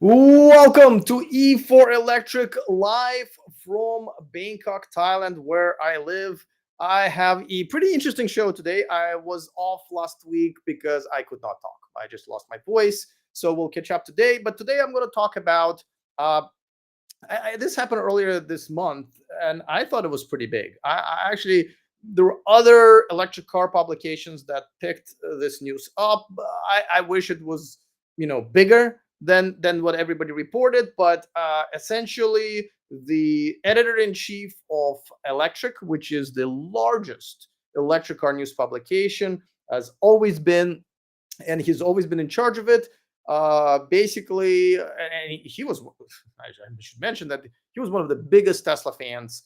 Welcome to E4 Electric live from Bangkok, Thailand, where I live. I have a pretty interesting show today. I was off last week because I could not talk. I just lost my voice. So we'll catch up today. But today I'm going to talk about uh, this happened earlier this month, and I thought it was pretty big. I actually there were other electric car publications that picked this news up. I wish it was bigger than what everybody reported, but essentially the editor in chief of Electrek, which is the largest electric car news publication, has always been, and he's always been in charge of it. Basically, and he was, I should mention that he was one of the biggest Tesla fans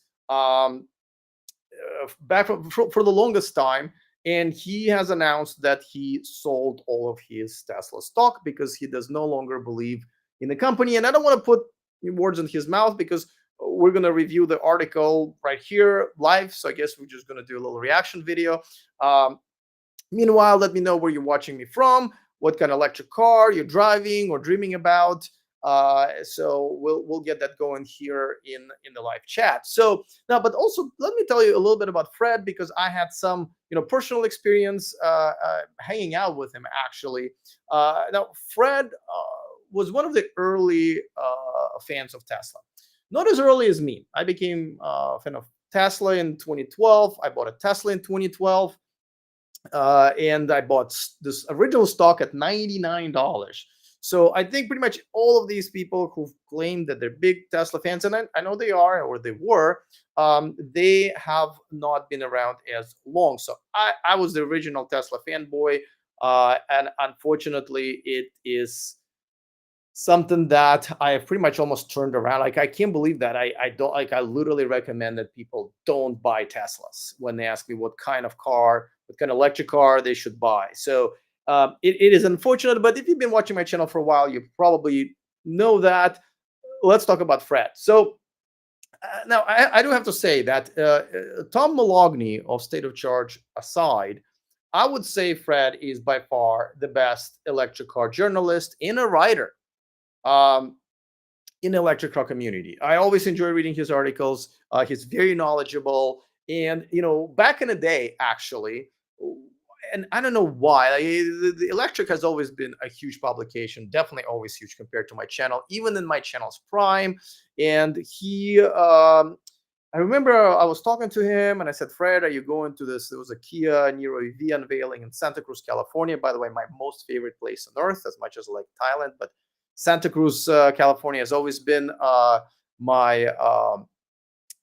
back for the longest time. And he has announced that he sold all of his Tesla stock because he does no longer believe in the company. And I don't want to put words in his mouth because we're going to review the article right here live. So I guess we're just going to do a little reaction video. Meanwhile, let me know where you're watching me from, what kind of electric car you're driving or dreaming about. So we'll get that going here in the live chat. So now, but also let me tell you a little bit about Fred, because I had some personal experience hanging out with him actually. Now Fred was one of the early fans of Tesla, not as early as me. I became a fan of Tesla in 2012. I bought a Tesla in 2012. And I bought this original stock at $99. So I think pretty much all of these people who've claimed that they're big Tesla fans, and I know they are or they were, they have not been around as long. So I was the original Tesla fanboy, and unfortunately, it is something that I have pretty much almost turned around. Like I can't believe that I don't like. I literally recommend that people don't buy Teslas when they ask me what kind of car, what kind of electric car they should buy. So it is unfortunate, but if you've been watching my channel for a while, you probably know that. Let's talk about Fred. So now I do have to say that Tom Malogny of State of Charge aside, I would say Fred is by far the best electric car journalist and a writer um, in the electric car community. I always enjoy reading his articles. He's very knowledgeable, and back in the day, actually, and I don't know why. The Electric has always been a huge publication, definitely always huge compared to my channel, even in my channel's prime. And I remember I was talking to him and I said, Fred, are you going to this? There was a Kia Niro EV unveiling in Santa Cruz, California. By the way, my most favorite place on earth, as much as I like Thailand. But Santa Cruz, California has always been my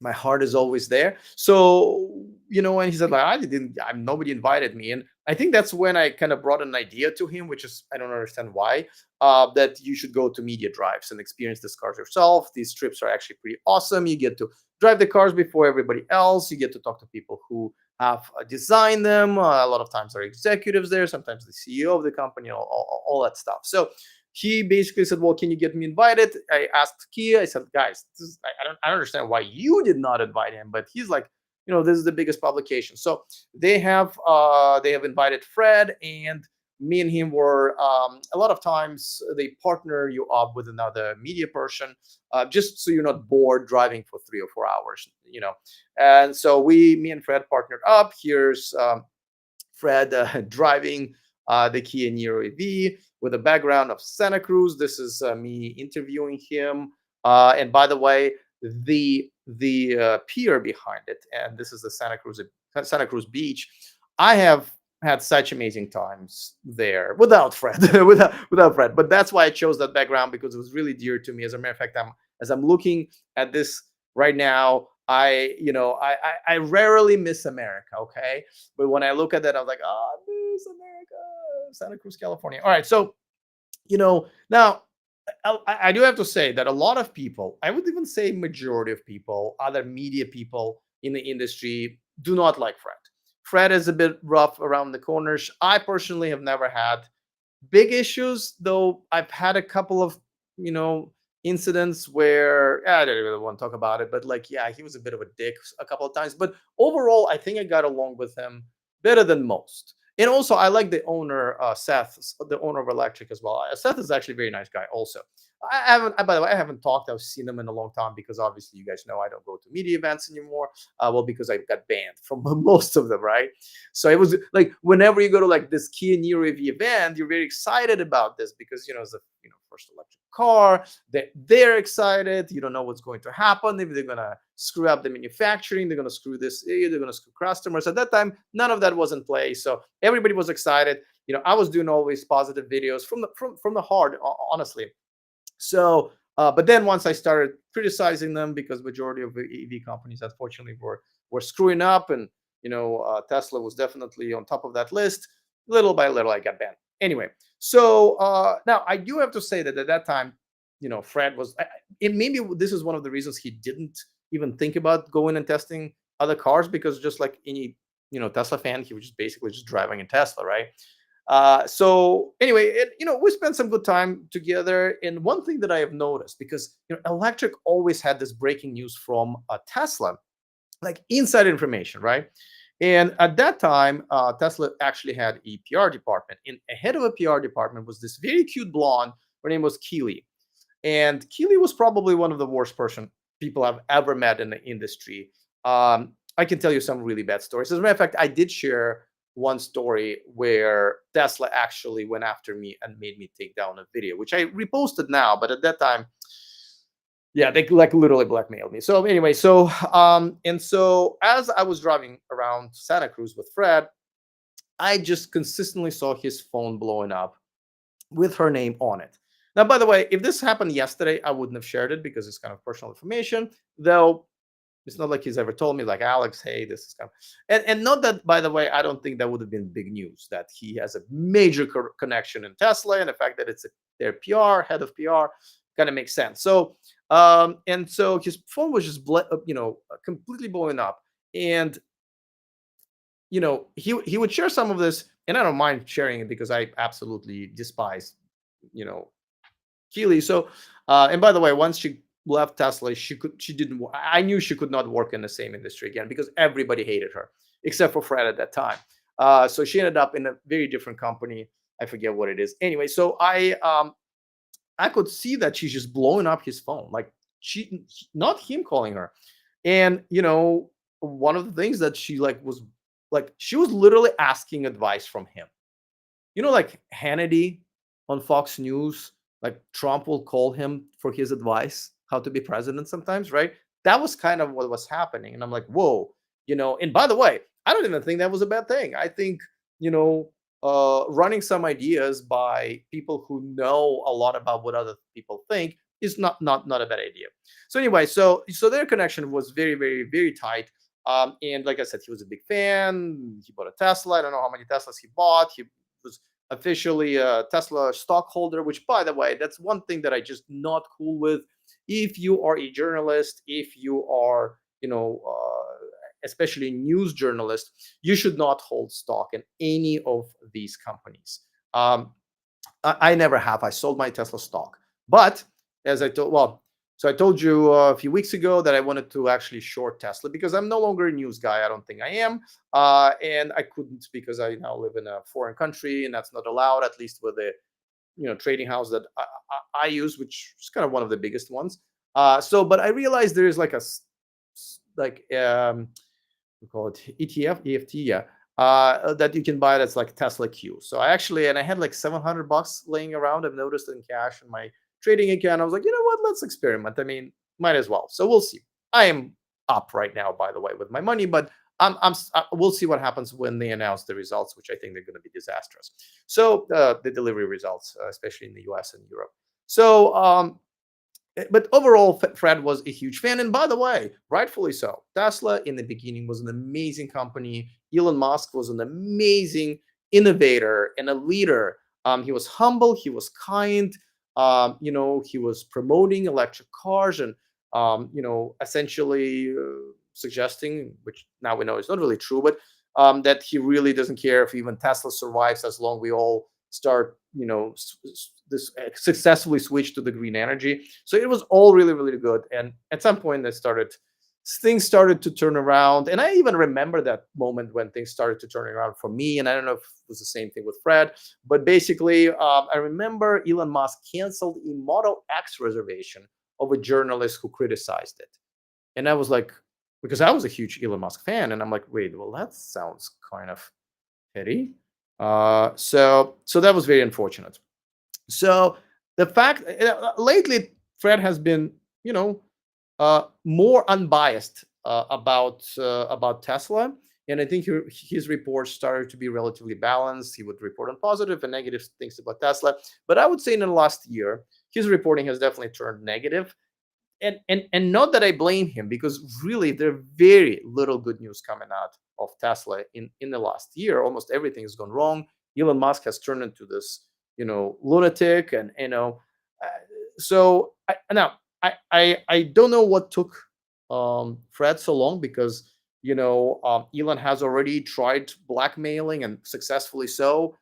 my heart is always there. So, and he said, like, nobody invited me. And I think that's when I kind of brought an idea to him, which is, I don't understand why, that you should go to media drives and experience these cars yourself. These trips are actually pretty awesome. You get to drive the cars before everybody else. You get to talk to people who have designed them. A lot of times there are executives there, sometimes the CEO of the company, all that stuff. So he basically said, well, can you get me invited? I asked Kia. I said, guys, I don't understand why you did not invite him. But he's like, this is the biggest publication. So they have invited Fred, and me and him were a lot of times they partner you up with another media person, just so you're not bored driving for 3 or 4 hours. And so me and Fred partnered up. Here's Fred driving the Kia Niro EV with a background of Santa Cruz. This is me interviewing him. And by the way, the pier behind it, and this is the Santa Cruz beach. I have had such amazing times there without Fred, without Fred. But that's why I chose that background, because it was really dear to me. As a matter of fact, as I'm looking at this right now, I rarely miss America, okay? But when I look at that, I'm like, oh, I miss America, Santa Cruz, California. All right, so now I do have to say that a lot of people, I would even say majority of people, other media people in the industry, do not like Fred. Fred is a bit rough around the corners. I personally have never had big issues, though I've had a couple of, incidents where I don't really want to talk about it, but like, yeah, he was a bit of a dick a couple of times. But overall, I think I got along with him better than most. And also, I like the owner, Seth, the owner of Electrek as well. Seth is actually a very nice guy. Also, by the way, I haven't talked. I've seen him in a long time because obviously, you guys know I don't go to media events anymore. Well, because I got banned from most of them, right? So it was like whenever you go to like this Kia New EV event, you're very excited about this because it's the first electric car. They're excited. You don't know what's going to happen. If they're gonna screw up the manufacturing, they're gonna screw this. They're gonna screw customers. At that time, none of that was in place. So everybody was excited. I was doing always positive videos from the heart, honestly. So, but then once I started criticizing them because majority of the EV companies, unfortunately, were screwing up, and Tesla was definitely on top of that list. Little by little, I got banned. Anyway, so now I do have to say that at that time, Fred was. And maybe this is one of the reasons he didn't even think about going and testing other cars, because just like any Tesla fan, he was just basically just driving a Tesla, right? So anyway, we spent some good time together. And one thing that I have noticed, because Electrek always had this breaking news from Tesla, like inside information, right? And at that time, Tesla actually had a PR department, and ahead of a PR department was this very cute blonde. Her name was Keely, and Keely was probably one of the worst people I've ever met in the industry. I can tell you some really bad stories. As a matter of fact, I did share one story where Tesla actually went after me and made me take down a video, which I reposted now. But at that time, yeah, they like literally blackmailed me. So anyway, so as I was driving around Santa Cruz with Fred, I just consistently saw his phone blowing up with her name on it. Now, by the way, if this happened yesterday, I wouldn't have shared it because it's kind of personal information, though. It's not like he's ever told me, like, Alex, hey, this is kind of, and not that, by the way, I don't think that would have been big news that he has a major connection in Tesla, and the fact that it's their PR head of PR kind of makes sense. So, and so his phone was just, completely blowing up, and he would share some of this, and I don't mind sharing it because I absolutely despise, you know, Keely. So, and by the way, once she left Tesla, she didn't. I knew she could not work in the same industry again because everybody hated her except for Fred at that time. So she ended up in a very different company. I forget what it is. Anyway, so I could see that she's just blowing up his phone, like not him calling her. And one of the things that she was like, she was literally asking advice from him. Like Hannity on Fox News, like Trump will call him for his advice how to be president sometimes, right? That was kind of what was happening. And I'm like, whoa, and by the way, I don't even think that was a bad thing. I think, running some ideas by people who know a lot about what other people think is not a bad idea. So anyway, so their connection was very, very, very tight. And like I said, he was a big fan. He bought a Tesla. I don't know how many Teslas he bought. He was officially a Tesla stockholder, which, by the way, that's one thing that I just not cool with. If you are a journalist, if you are, especially news journalist, you should not hold stock in any of these companies. I never have. I sold my Tesla stock, but as I told, well, so I told you a few weeks ago that I wanted to actually short Tesla because I'm no longer a news guy. I don't think I am, and I couldn't because I now live in a foreign country, and that's not allowed, at least with the trading house that I use, which is kind of one of the biggest ones. But I realized there is like we call it ETF, EFT, yeah, that you can buy that's like Tesla Q. So and I had like $700 laying around. I've noticed in cash in my trading account. I was like, you know what? Let's experiment. I mean, might as well. So we'll see. I am up right now, by the way, with my money, but we'll see what happens when they announce the results, which I think they're going to be disastrous. So the delivery results, especially in the US and Europe. So, but overall, Fred was a huge fan. And by the way, rightfully so. Tesla in the beginning was an amazing company. Elon Musk was an amazing innovator and a leader. He was humble. He was kind. He was promoting electric cars and, essentially suggesting, which now we know is not really true, but that he really doesn't care if even Tesla survives as long we all start, this successfully switch to the green energy. So it was all really, really good. And at some point, they started things started to turn around. And I even remember that moment when things started to turn around for me. And I don't know if it was the same thing with Fred, but basically, I remember Elon Musk canceled a Model X reservation of a journalist who criticized it. And I was like, because I was a huge Elon Musk fan, and I'm like, wait, well, that sounds kind of petty. So that was very unfortunate. So the fact lately, Fred has been, you know, more unbiased about Tesla, and I think his reports started to be relatively balanced. He would report on positive and negative things about Tesla, but I would say in the last year, his reporting has definitely turned negative. And not that I blame him, because really there are very little good news coming out of Tesla in the last year. Almost everything has gone wrong. Elon Musk has turned into this, lunatic, and uh, so now I don't know what took Fred so long, because Elon has already tried blackmailing, and successfully so,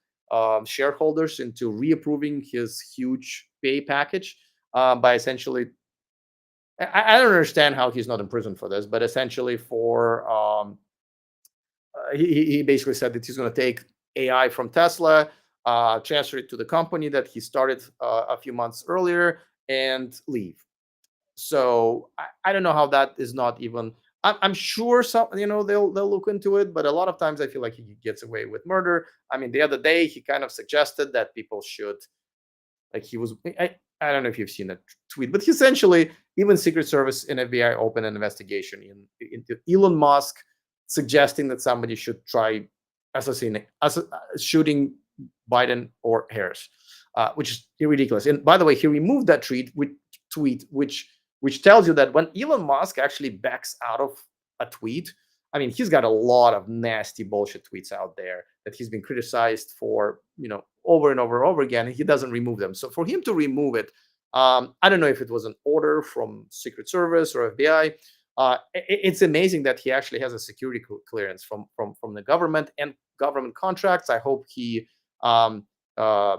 shareholders into reapproving his huge pay package, by essentially, I don't understand how he's not in prison for this, but essentially for he basically said that he's going to take AI from Tesla, transfer it to the company that he started a few months earlier, and leave. So I don't know how that is not even. I'm sure some, they'll look into it, but a lot of times I feel like he gets away with murder. I mean, the other day he kind of suggested that people should, like, he was, I don't know if you've seen that tweet, but he essentially, even Secret Service and FBI opened an investigation into Elon Musk, suggesting that somebody should try shooting Biden or Harris, which is ridiculous. And by the way, he removed that tweet, which tells you that when Elon Musk actually backs out of a tweet, I mean, he's got a lot of nasty bullshit tweets out there that he's been criticized for, over and over and over again, and he doesn't remove them. So for him to remove it, I don't know if it was an order from Secret Service or FBI. It's amazing that he actually has a security clearance from the government and government contracts. Um, uh,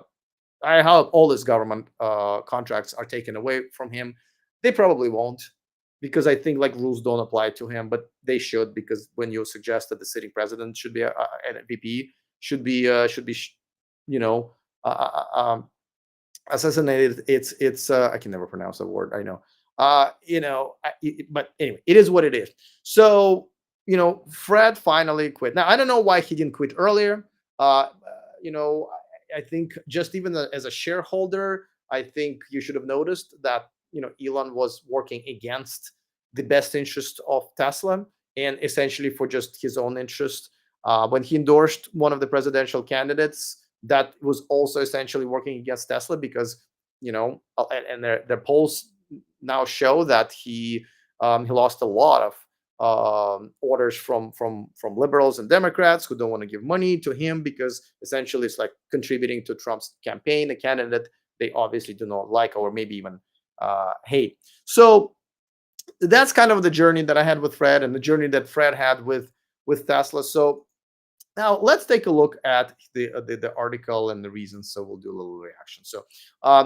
I hope all his government contracts are taken away from him. They probably won't, because I think like rules don't apply to him, but they should, because when you suggest that the sitting president should be an VP, you know uh, uh, uh, um, assassinated. It's I can never pronounce the word. I know. But anyway, it is what it is. So Fred finally quit. Now I don't know why he didn't quit earlier. I think just even as a shareholder, I think you should have noticed that Elon was working against the best interest of Tesla, and essentially for just his own interest. When he endorsed one of the presidential candidates, that was also essentially working against Tesla, because and their polls now show that he lost a lot of orders from liberals and Democrats who don't want to give money to him, because essentially it's like contributing to Trump's campaign, a candidate they obviously do not like, or maybe even hate. So that's kind of the journey that I had with Fred, and the journey that Fred had with Tesla. So now let's take a look at the article and the reasons. So we'll do a little reaction. So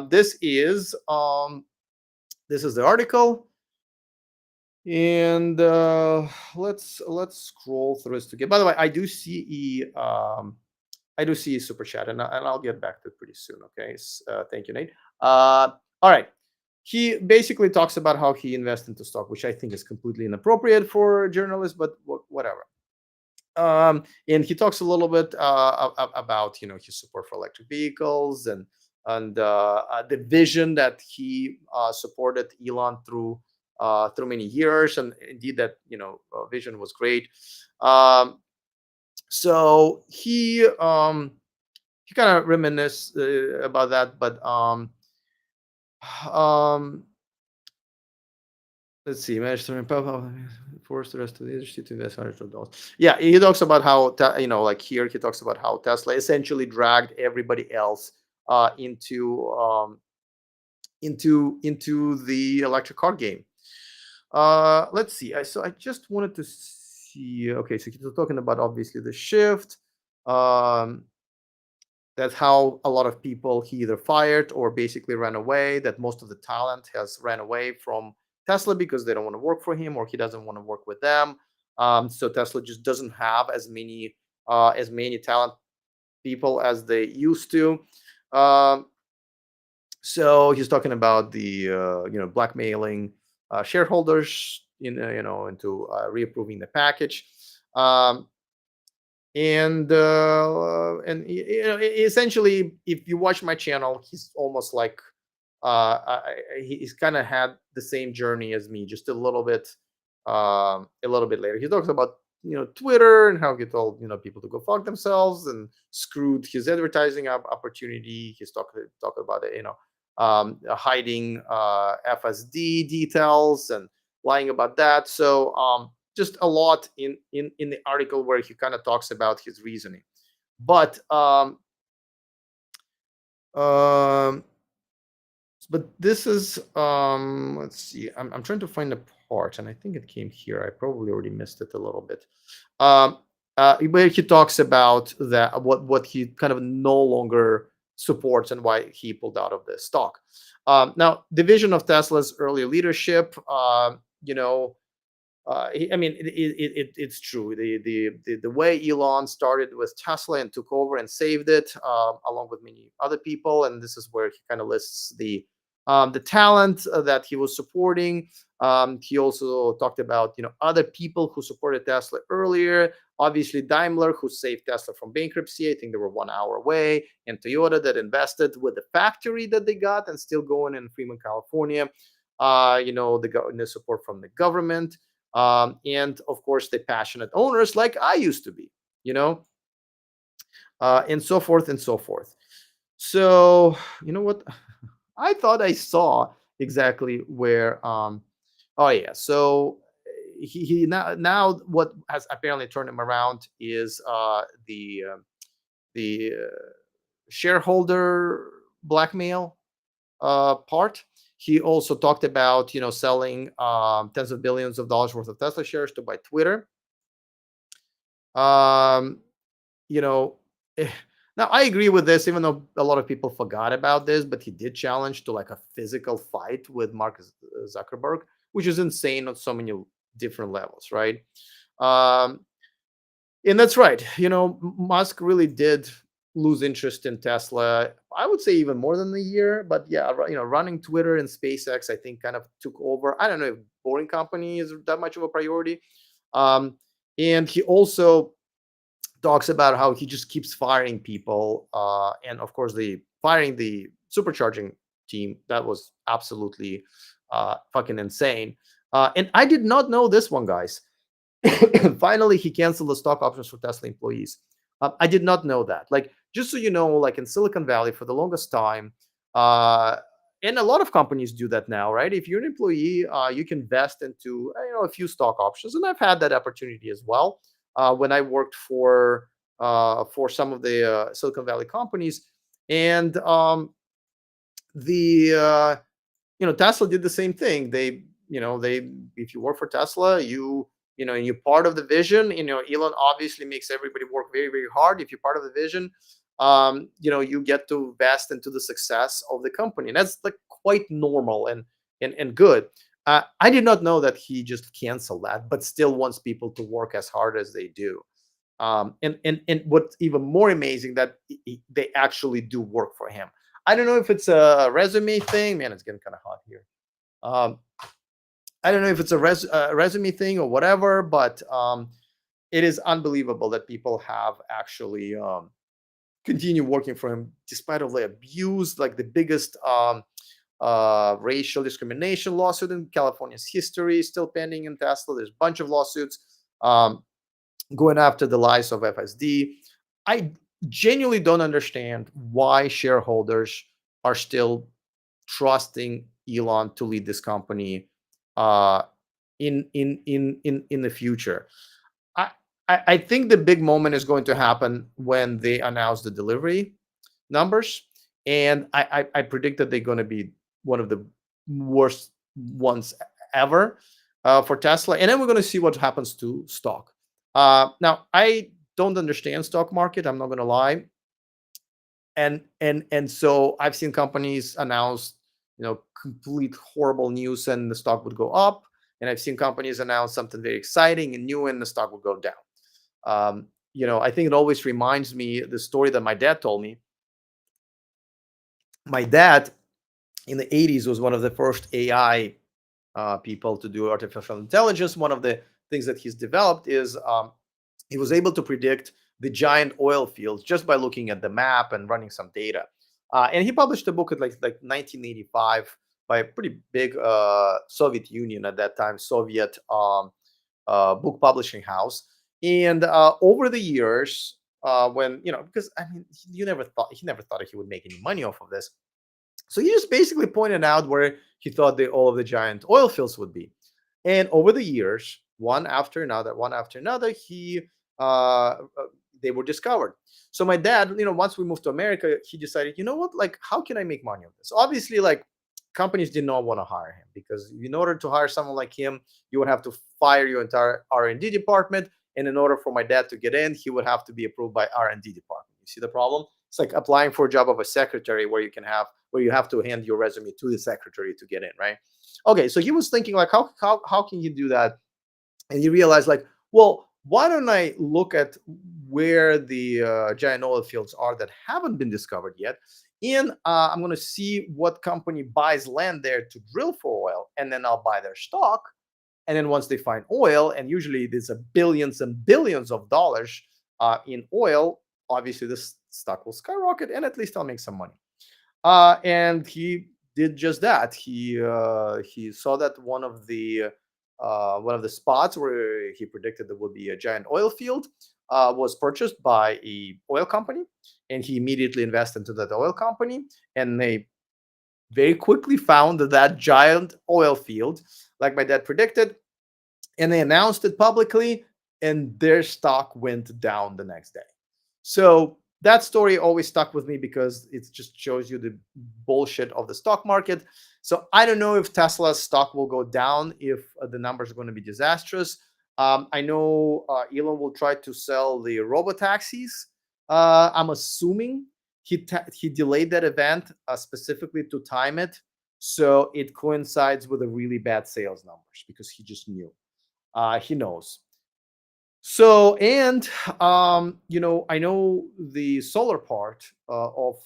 this is the article, and let's scroll through this together. By the way, I do see a super chat, and I'll get back to it pretty soon. Okay, thank you, Nate. All right. He basically talks about how he invests into stock, which I think is completely inappropriate for journalists, but whatever. And he talks a little bit about his support for electric vehicles, and the vision that he supported Elon through many years, and indeed that vision was great. So he kind of reminisce about that, but um let's see, managed to force the rest of the industry to invest hundreds of dollars. Yeah, he talks about how like here he talks about how Tesla essentially dragged everybody else into the electric car game. Let's see. I just wanted to see. Okay, so he's talking about obviously the shift. Um, that's how a lot of people he either fired or basically ran away. That most of the talent has ran away from Tesla because they don't want to work for him or he doesn't want to work with them. So Tesla just doesn't have as many talent people as they used to. Um, so he's talking about the blackmailing shareholders into reapproving the package. Um, essentially, if you watch my channel, he's almost like he's kind of had the same journey as me, just a little bit later. He talks about Twitter and how he told people to go fuck themselves and screwed his advertising opportunity. He's talking about it, hiding FSD details and lying about that. So just a lot in the article where he kind of talks about his reasoning. But um, this is let's see. I'm trying to find a part, and I think it came here. I probably already missed it a little bit. Um, where he talks about that what he kind of no longer supports and why he pulled out of the stock. Now, the vision of Tesla's early leadership, I mean, it's true. The way Elon started with Tesla and took over and saved it, along with many other people, and this is where he kind of lists the talent that he was supporting. He also talked about other people who supported Tesla earlier. Obviously, Daimler, who saved Tesla from bankruptcy. I think they were 1 hour away, and Toyota that invested with the factory that they got and still going in Fremont, California. The support from the government and of course the passionate owners like I used to be, and so forth and so forth. So you know what? I thought I saw exactly where. Oh yeah. So he now what has apparently turned him around is the shareholder blackmail part. He also talked about selling tens of billions of dollars worth of Tesla shares to buy Twitter. Um, you know, eh, Now I agree with this, even though a lot of people forgot about this. But he did challenge to like a physical fight with Mark Zuckerberg, which is insane on so many different levels, right? Um, and that's right. Musk really did lose interest in Tesla. I would say even more than a year, but yeah, running Twitter and SpaceX, I think kind of took over. I don't know if Boring Company is that much of a priority. Um, and he also talks about how he just keeps firing people. And of course, the firing the supercharging team, that was absolutely fucking insane. And I did not know this one, guys. Finally, he canceled the stock options for Tesla employees. I did not know that. Like, just so you know, like in Silicon Valley, for the longest time, uh, and a lot of companies do that now, right? If you're an employee, you can vest into a few stock options, and I've had that opportunity as well when I worked for some of the Silicon Valley companies, and the Tesla did the same thing. They if you work for Tesla, and you're part of the vision. Elon obviously makes everybody work very, very hard. If you're part of the vision, you get to vest into the success of the company, and that's like quite normal and good. I did not know that he just canceled that, but still wants people to work as hard as they do. And what's even more amazing that they actually do work for him. I don't know if it's a resume thing. Man, it's getting kind of hot here. Um, I don't know if it's a resume thing or whatever, but it is unbelievable that people have actually continue working for him despite of the abuse, like the biggest racial discrimination lawsuit in California's history still pending in Tesla. There's a bunch of lawsuits going after the lives of FSD. I genuinely don't understand why shareholders are still trusting Elon to lead this company uh, in the future. I, I think the big moment is going to happen when they announce the delivery numbers, and I predict that they're going to be one of the worst ones ever for Tesla, and then we're going to see what happens to stock. Now I don't understand stock market. I'm not going to lie, and so I've seen companies announce complete horrible news and the stock would go up. And I've seen companies announce something very exciting and new and the stock would go down. I think it always reminds me the story that my dad told me. My dad in the 80s was one of the first AI people to do artificial intelligence. One of the things that he's developed is he was able to predict the giant oil fields just by looking at the map and running some data. And he published a book in like 1985 by a pretty big Soviet Union at that time, Soviet book publishing house. And over the years, when because I mean, he never thought he would make any money off of this. So he just basically pointed out where he thought all of the giant oil fields would be. And over the years, one after another, they were discovered. So my dad, once we moved to America, he decided, you know what, like, how can I make money on this? Obviously, like, companies did not want to hire him because in order to hire someone like him, you would have to fire your entire R&D department. And in order for my dad to get in, he would have to be approved by R&D department. You see the problem? It's like applying for a job of a secretary where you have to hand your resume to the secretary to get in, right? Okay, so he was thinking like, how can you do that? And he realized like, well, why don't I look at where the giant oil fields are that haven't been discovered yet? And I'm going to see what company buys land there to drill for oil, and then I'll buy their stock. And then once they find oil, and usually there's billions and billions of dollars in oil, obviously this stock will skyrocket, and at least I'll make some money. And he did just that. He saw that one of the spots where he predicted there would be a giant oil field was purchased by a oil company, and he immediately invested into that oil company, and they very quickly found that giant oil field, like my dad predicted, and they announced it publicly, and their stock went down the next day. So that story always stuck with me because it just shows you the bullshit of the stock market. So I don't know if Tesla's stock will go down if the numbers are going to be disastrous. I know Elon will try to sell the robo taxis. I'm assuming he delayed that event specifically to time it so it coincides with a really bad sales numbers because he just knew. He knows. So, and I know the solar part of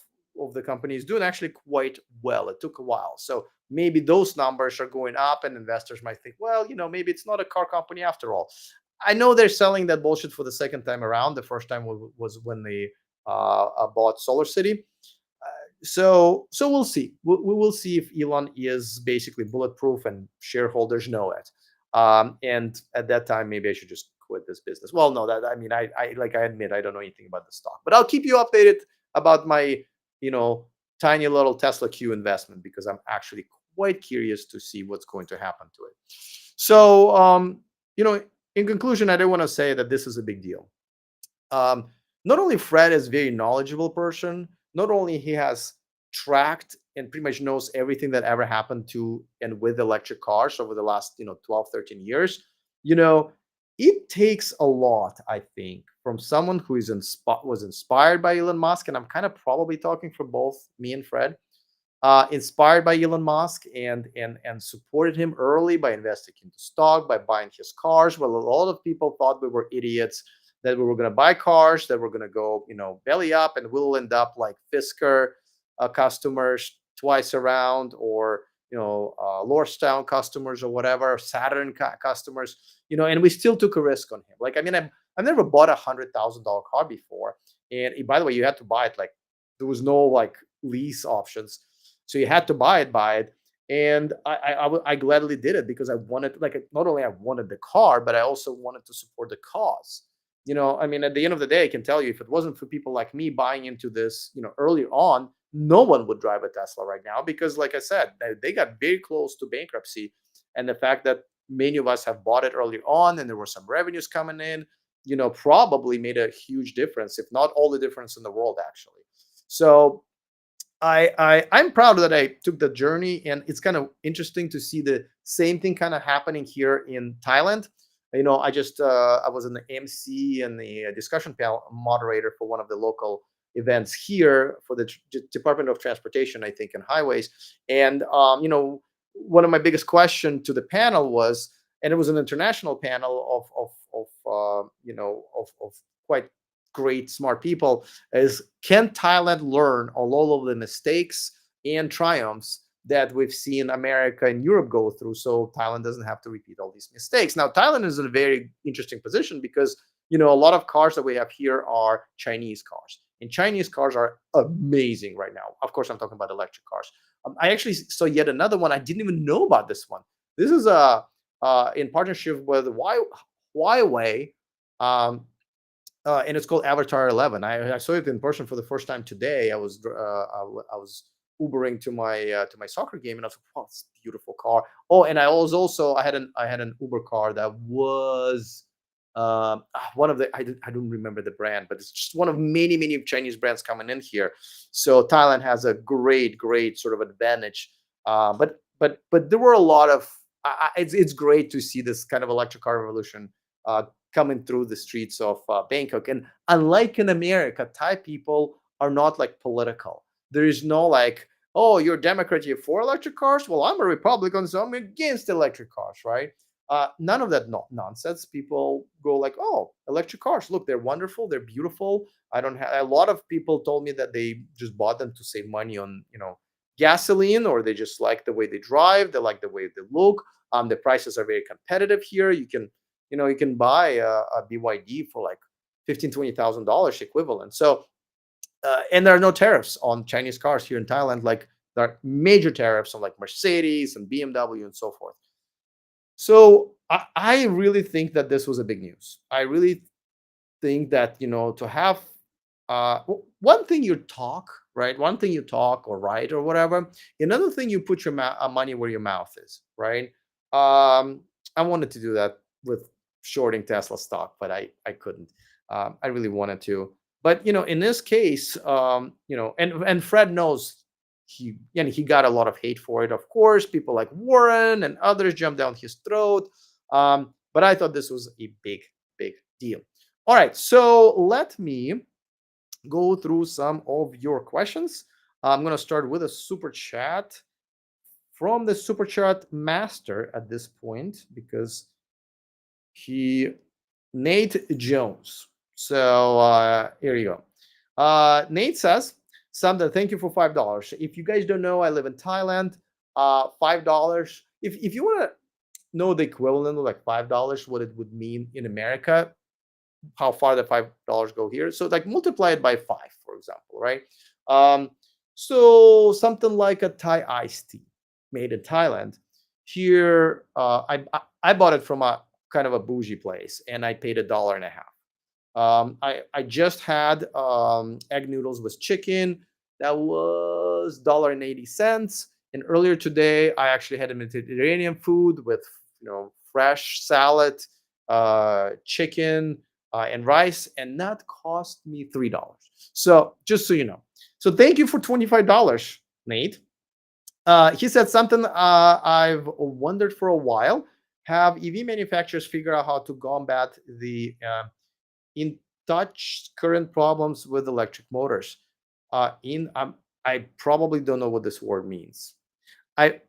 the company is doing actually quite well. It took a while, so maybe those numbers are going up, and investors might think, well, maybe it's not a car company after all. I know they're selling that bullshit for the second time around. The first time was when they bought Solar City. So we'll see. We will see if Elon is basically bulletproof and shareholders know it. And at that time, maybe I should just quit this business. Well, no, that I mean, I admit I don't know anything about the stock, but I'll keep you updated about my tiny little Tesla Q investment because I'm actually quite curious to see what's going to happen to it. So, in conclusion, I do want to say that this is a big deal. Not only Fred is a very knowledgeable person, not only he has tracked and pretty much knows everything that ever happened to and with electric cars over the last 12 13 years. It takes a lot, I think, from someone who was inspired by Elon Musk, and I'm kind of probably talking for both me and Fred, inspired by Elon Musk and supported him early by investing into stock, by buying his cars. Well, a lot of people thought we were idiots, that we were going to buy cars that were going to go, belly up, and we'll end up like Fisker customers twice around, or Lordstown customers, or whatever, Saturn customers, and we still took a risk on him. Like, I mean, I've never bought $100,000 car before, and by the way, you had to buy it like there was no like lease options, so you had to buy it. And I gladly did it because I wanted, like, not only I wanted the car, but I also wanted to support the cause. I mean, at the end of the day, I can tell you, if it wasn't for people like me buying into this, early on, no one would drive a Tesla right now because, like I said, they got very close to bankruptcy. And the fact that many of us have bought it early on and there were some revenues coming in, probably made a huge difference, if not all the difference in the world, actually. So I'm proud that I took the journey, and it's kind of interesting to see the same thing kind of happening here in Thailand. I was in the MC and the discussion panel moderator for one of the local events here for the Department of Transportation, I think, and highways. And one of my biggest question to the panel was, and it was an international panel of quite great smart people, is can Thailand learn all of the mistakes and triumphs that we've seen America and Europe go through, so Thailand doesn't have to repeat all these mistakes. Now, Thailand is in a very interesting position because a lot of cars that we have here are Chinese cars, and Chinese cars are amazing right now. Of course, I'm talking about electric cars. I actually saw yet another one. I didn't even know about this one. This is a in partnership with Huawei. Um, and it's called Avatar 11. I saw it in person for the first time today. I was Ubering to my soccer game, and I was like, "Wow, it's a beautiful car." Oh, and I had an Uber car that was one of the I don't remember the brand, but it's just one of many Chinese brands coming in here. So Thailand has a great sort of advantage. But there were a lot of it's great to see this kind of electric car revolution coming through the streets of Bangkok. And unlike in America, Thai people are not like political. There is no like, oh, you're a Democrat, you're for electric cars. Well, I'm a Republican, so I'm against electric cars, right? None of that nonsense. People go like, oh, electric cars. Look, they're wonderful. They're beautiful. I don't have. A lot of people told me that they just bought them to save money on, gasoline, or they just like the way they drive. They like the way they look. The prices are very competitive here. You can buy a BYD for like $15,000-$20,000 equivalent. So, and there are no tariffs on Chinese cars here in Thailand. Like there are major tariffs on like Mercedes and BMW and so forth. So I really think that this was a big news. I really think that to have one thing you talk, right, one thing you talk or write or whatever, another thing you put your money where your mouth is, right. I wanted to do that with shorting Tesla stock, but I couldn't. I really wanted to, but in this case, and Fred knows, he got a lot of hate for it. Of course, people like Warren and others jumped down his throat. But I thought this was a big deal. All right, so let me go through some of your questions. I'm going to start with a super chat from the super chat master at this point, because Nate Jones. So here you go. Nate says, Samda, thank you for $5. If you guys don't know, I live in Thailand. $5. If you want to know the equivalent of like $5, what it would mean in America, how far the $5 go here. So like multiply it by 5, for example, right? So something like a Thai iced tea made in Thailand. Here, I bought it from a kind of a bougie place, and I paid $1.50. I just had egg noodles with chicken. That was $1.80. And earlier today, I actually had a Mediterranean food with fresh salad, chicken, and rice, and that cost me $3. So just so you know. So thank you for $25, Nate. He said something I've wondered for a while. Have EV manufacturers figured out how to combat the in touch current problems with electric motors? I probably don't know what this word means. I'm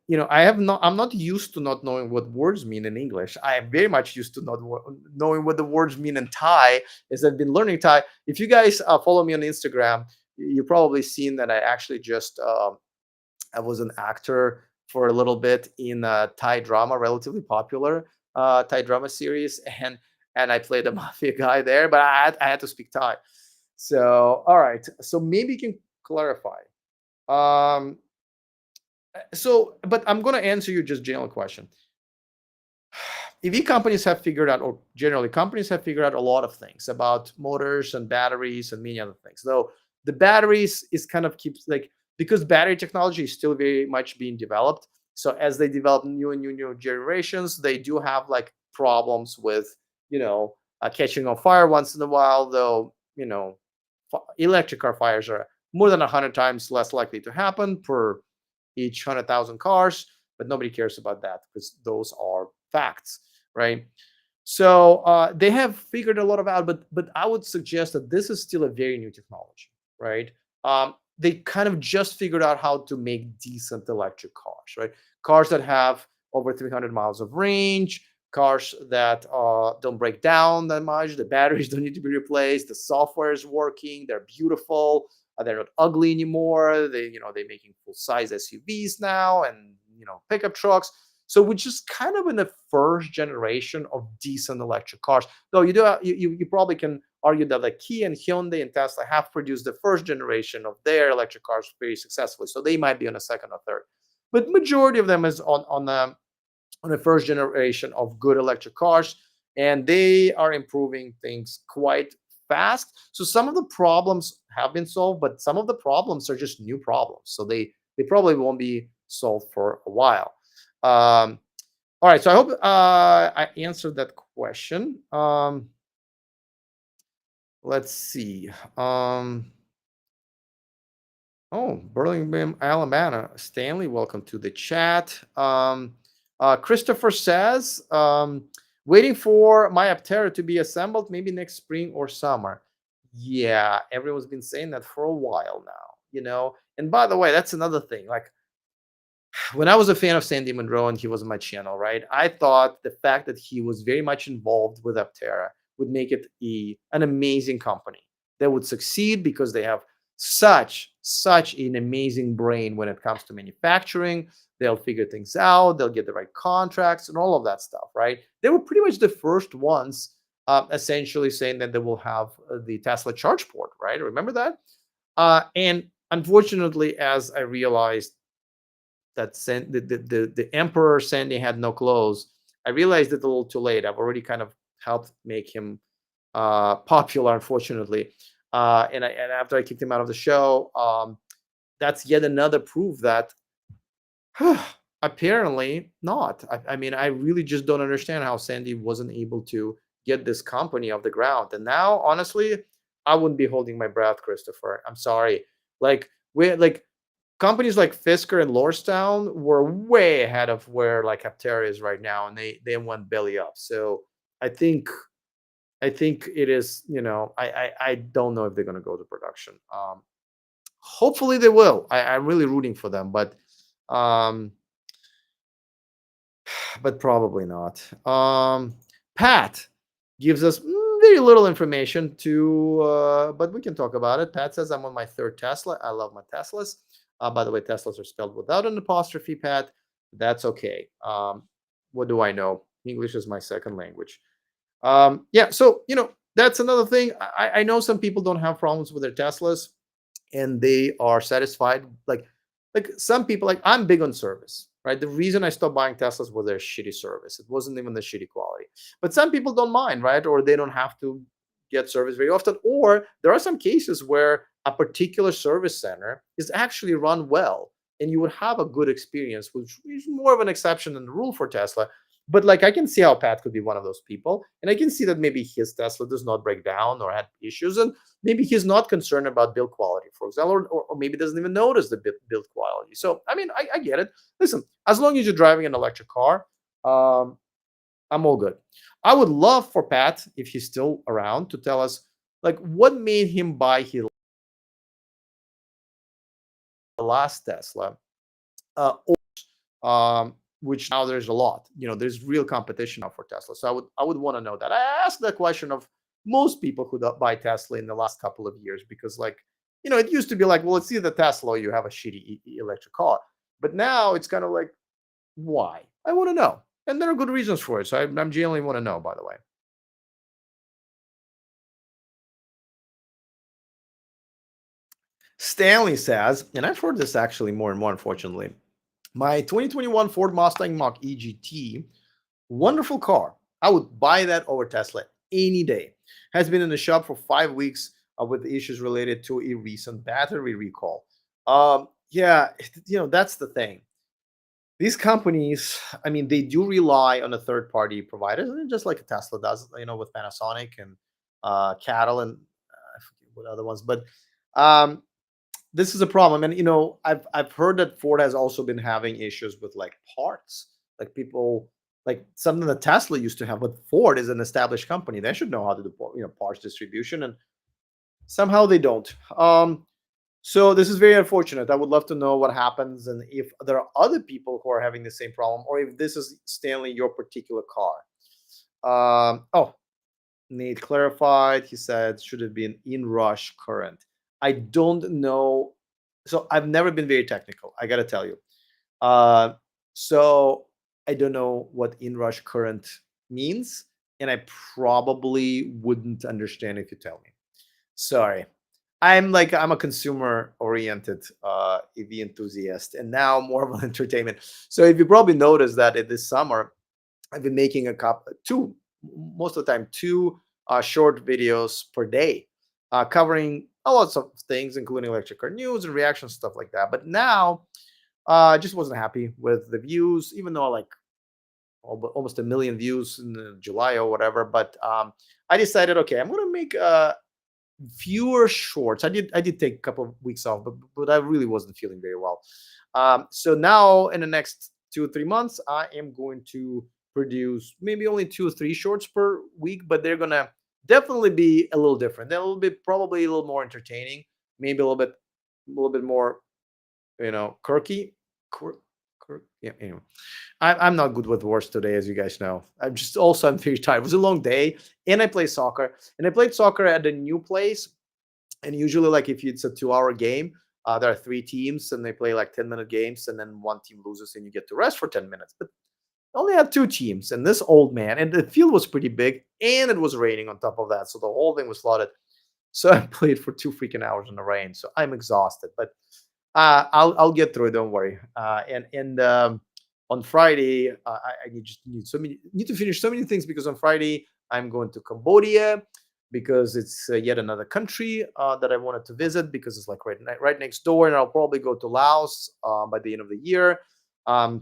not used to not knowing what words mean in English. I am very much used to not knowing what the words mean in Thai, as I've been learning Thai. If you guys follow me on Instagram, you've probably seen that I actually just I was an actor for a little bit in a Thai drama, relatively popular Thai drama series, and I played a mafia guy there, but I had to speak Thai. So all right, so maybe you can clarify. Um, but I'm going to answer you just general question. EV companies have figured out, or generally companies have figured out a lot of things about motors and batteries and many other things. Though the batteries is kind of keeps like, because battery technology is still very much being developed. So as they develop new generations, they do have like problems with catching on fire once in a while. Though electric car fires are more than 100 times less likely to happen per each 100,000 cars, but nobody cares about that because those are facts, right? So they have figured a lot of out, but I would suggest that this is still a very new technology, right? They kind of just figured out how to make decent electric cars, right? Cars that have over 300 miles of range, cars that don't break down that much, the batteries don't need to be replaced, the software is working, they're beautiful, they're not ugly anymore. They're making full size SUVs now, and pickup trucks. So we're just kind of in the first generation of decent electric cars. Though you probably can argue that like Kia and Hyundai and Tesla have produced the first generation of their electric cars very successfully. So they might be on a second or third. But majority of them is on the first generation of good electric cars, and they are improving things quite fast. So some of the problems have been solved, but some of the problems are just new problems. So they probably won't be solved for a while. Um, all right, so I hope I answered that question. Let's see. Oh, Birmingham, Alabama. Stanley, welcome to the chat. Christopher says, waiting for my Aptera to be assembled, maybe next spring or summer. Yeah, everyone's been saying that for a while now. And by the way, that's another thing. Like, when I was a fan of Sandy Monroe and he was on my channel, right? I thought the fact that he was very much involved with Aptera would make it an amazing company that would succeed because they have such an amazing brain when it comes to manufacturing. They'll figure things out, they'll get the right contracts and all of that stuff, right? They were pretty much the first ones essentially saying that they will have the Tesla charge port, right? Remember that? And unfortunately, as I realized that the emperor Sandy had no clothes, I realized it a little too late. I've already kind of helped make him popular, unfortunately. And after I kicked him out of the show, that's yet another proof that apparently not. I mean, I really just don't understand how Sandy wasn't able to get this company off the ground. And now, honestly, I wouldn't be holding my breath, Christopher. I'm sorry. Like companies like Fisker and Lordstown were way ahead of where like Aptera is right now, and they went belly up. So I think it is. I don't know if they're gonna go to production. Hopefully they will. I'm really rooting for them, um, but probably not. Pat gives us very little information but we can talk about it. Pat says, I'm on my third Tesla. I love my Teslas. By the way, Teslas are spelled without an apostrophe, Pat. That's okay. What do I know? English is my second language. Yeah, so, that's another thing. I know some people don't have problems with their Teslas and they are satisfied. Like some people, like I'm big on service, right? The reason I stopped buying Teslas was their shitty service. It wasn't even the shitty quality. But some people don't mind, right? Or they don't have to get service very often. Or there are some cases where a particular service center is actually run well and you would have a good experience, which is more of an exception than the rule for Tesla. But like I can see how Pat could be one of those people. And I can see that maybe his Tesla does not break down or had issues. And maybe he's not concerned about build quality, for example, or maybe doesn't even notice the build quality. So, I mean, I get it. Listen, as long as you're driving an electric car, I'm all good. I would love for Pat, if he's still around, to tell us like what made him buy his last Tesla, which now there's a lot. There's real competition now for Tesla. So I would want to know that. I asked that question of most people who buy Tesla in the last couple of years because, like, it used to be like, well, it's either Tesla or you have a shitty electric car. But now it's kind of like, why? I want to know, and there are good reasons for it. So I'm genuinely want to know. By the way, Stanley says, and I've heard this actually more and more, unfortunately. My 2021 Ford Mustang Mach EGT, wonderful car. I would buy that over Tesla any day. Has been in the shop for 5 weeks with issues related to a recent battery recall. Yeah, that's the thing. These companies, I mean, they do rely on a third-party provider, just like Tesla does, with Panasonic and Cattle and I forget what other ones. But um, this is a problem, and I've heard that Ford has also been having issues with like parts, like people like something that Tesla used to have, but Ford is an established company. They should know how to do parts distribution, and somehow they don't. So this is very unfortunate. I would love to know what happens and if there are other people who are having the same problem, or if this is Stanley your particular car. Oh, Nate clarified. He said, should it be an inrush current? I don't know. So I've never been very technical. I gotta tell you. Uh, so I don't know what inrush current means, and I probably wouldn't understand if you tell me. Sorry. I'm a consumer oriented EV enthusiast, and now more of an entertainment. So if you probably noticed that in this summer I've been making two, most of the time, two short videos per day, covering a lot of things, including electric car news and reactions, stuff like that. But now, I just wasn't happy with the views, even though like almost a million views in July or whatever. But I decided, okay, I'm gonna make fewer shorts. I did take a couple of weeks off, but I really wasn't feeling very well. So now in the next 2 or 3 months, I am going to produce maybe only 2 or 3 shorts per week, but they're gonna definitely be a little different. They'll be probably a little more entertaining, maybe a little bit more, quirky. Yeah. Anyway, I'm not good with words today, as you guys know. I'm very tired. It was a long day, and I play soccer, and I played soccer at a new place. And usually, like if it's a 2-hour game, there are 3 teams, and they play like 10-minute games, and then one team loses, and you get to rest for 10 minutes. But I only had 2 teams, and this old man, and the field was pretty big, and it was raining on top of that, so the whole thing was flooded. So I played for 2 freaking hours in the rain. So I'm exhausted, but I'll get through it. Don't worry. And on Friday, I need to finish so many things because on Friday I'm going to Cambodia because it's yet another country that I wanted to visit because it's like right next door, and I'll probably go to Laos by the end of the year.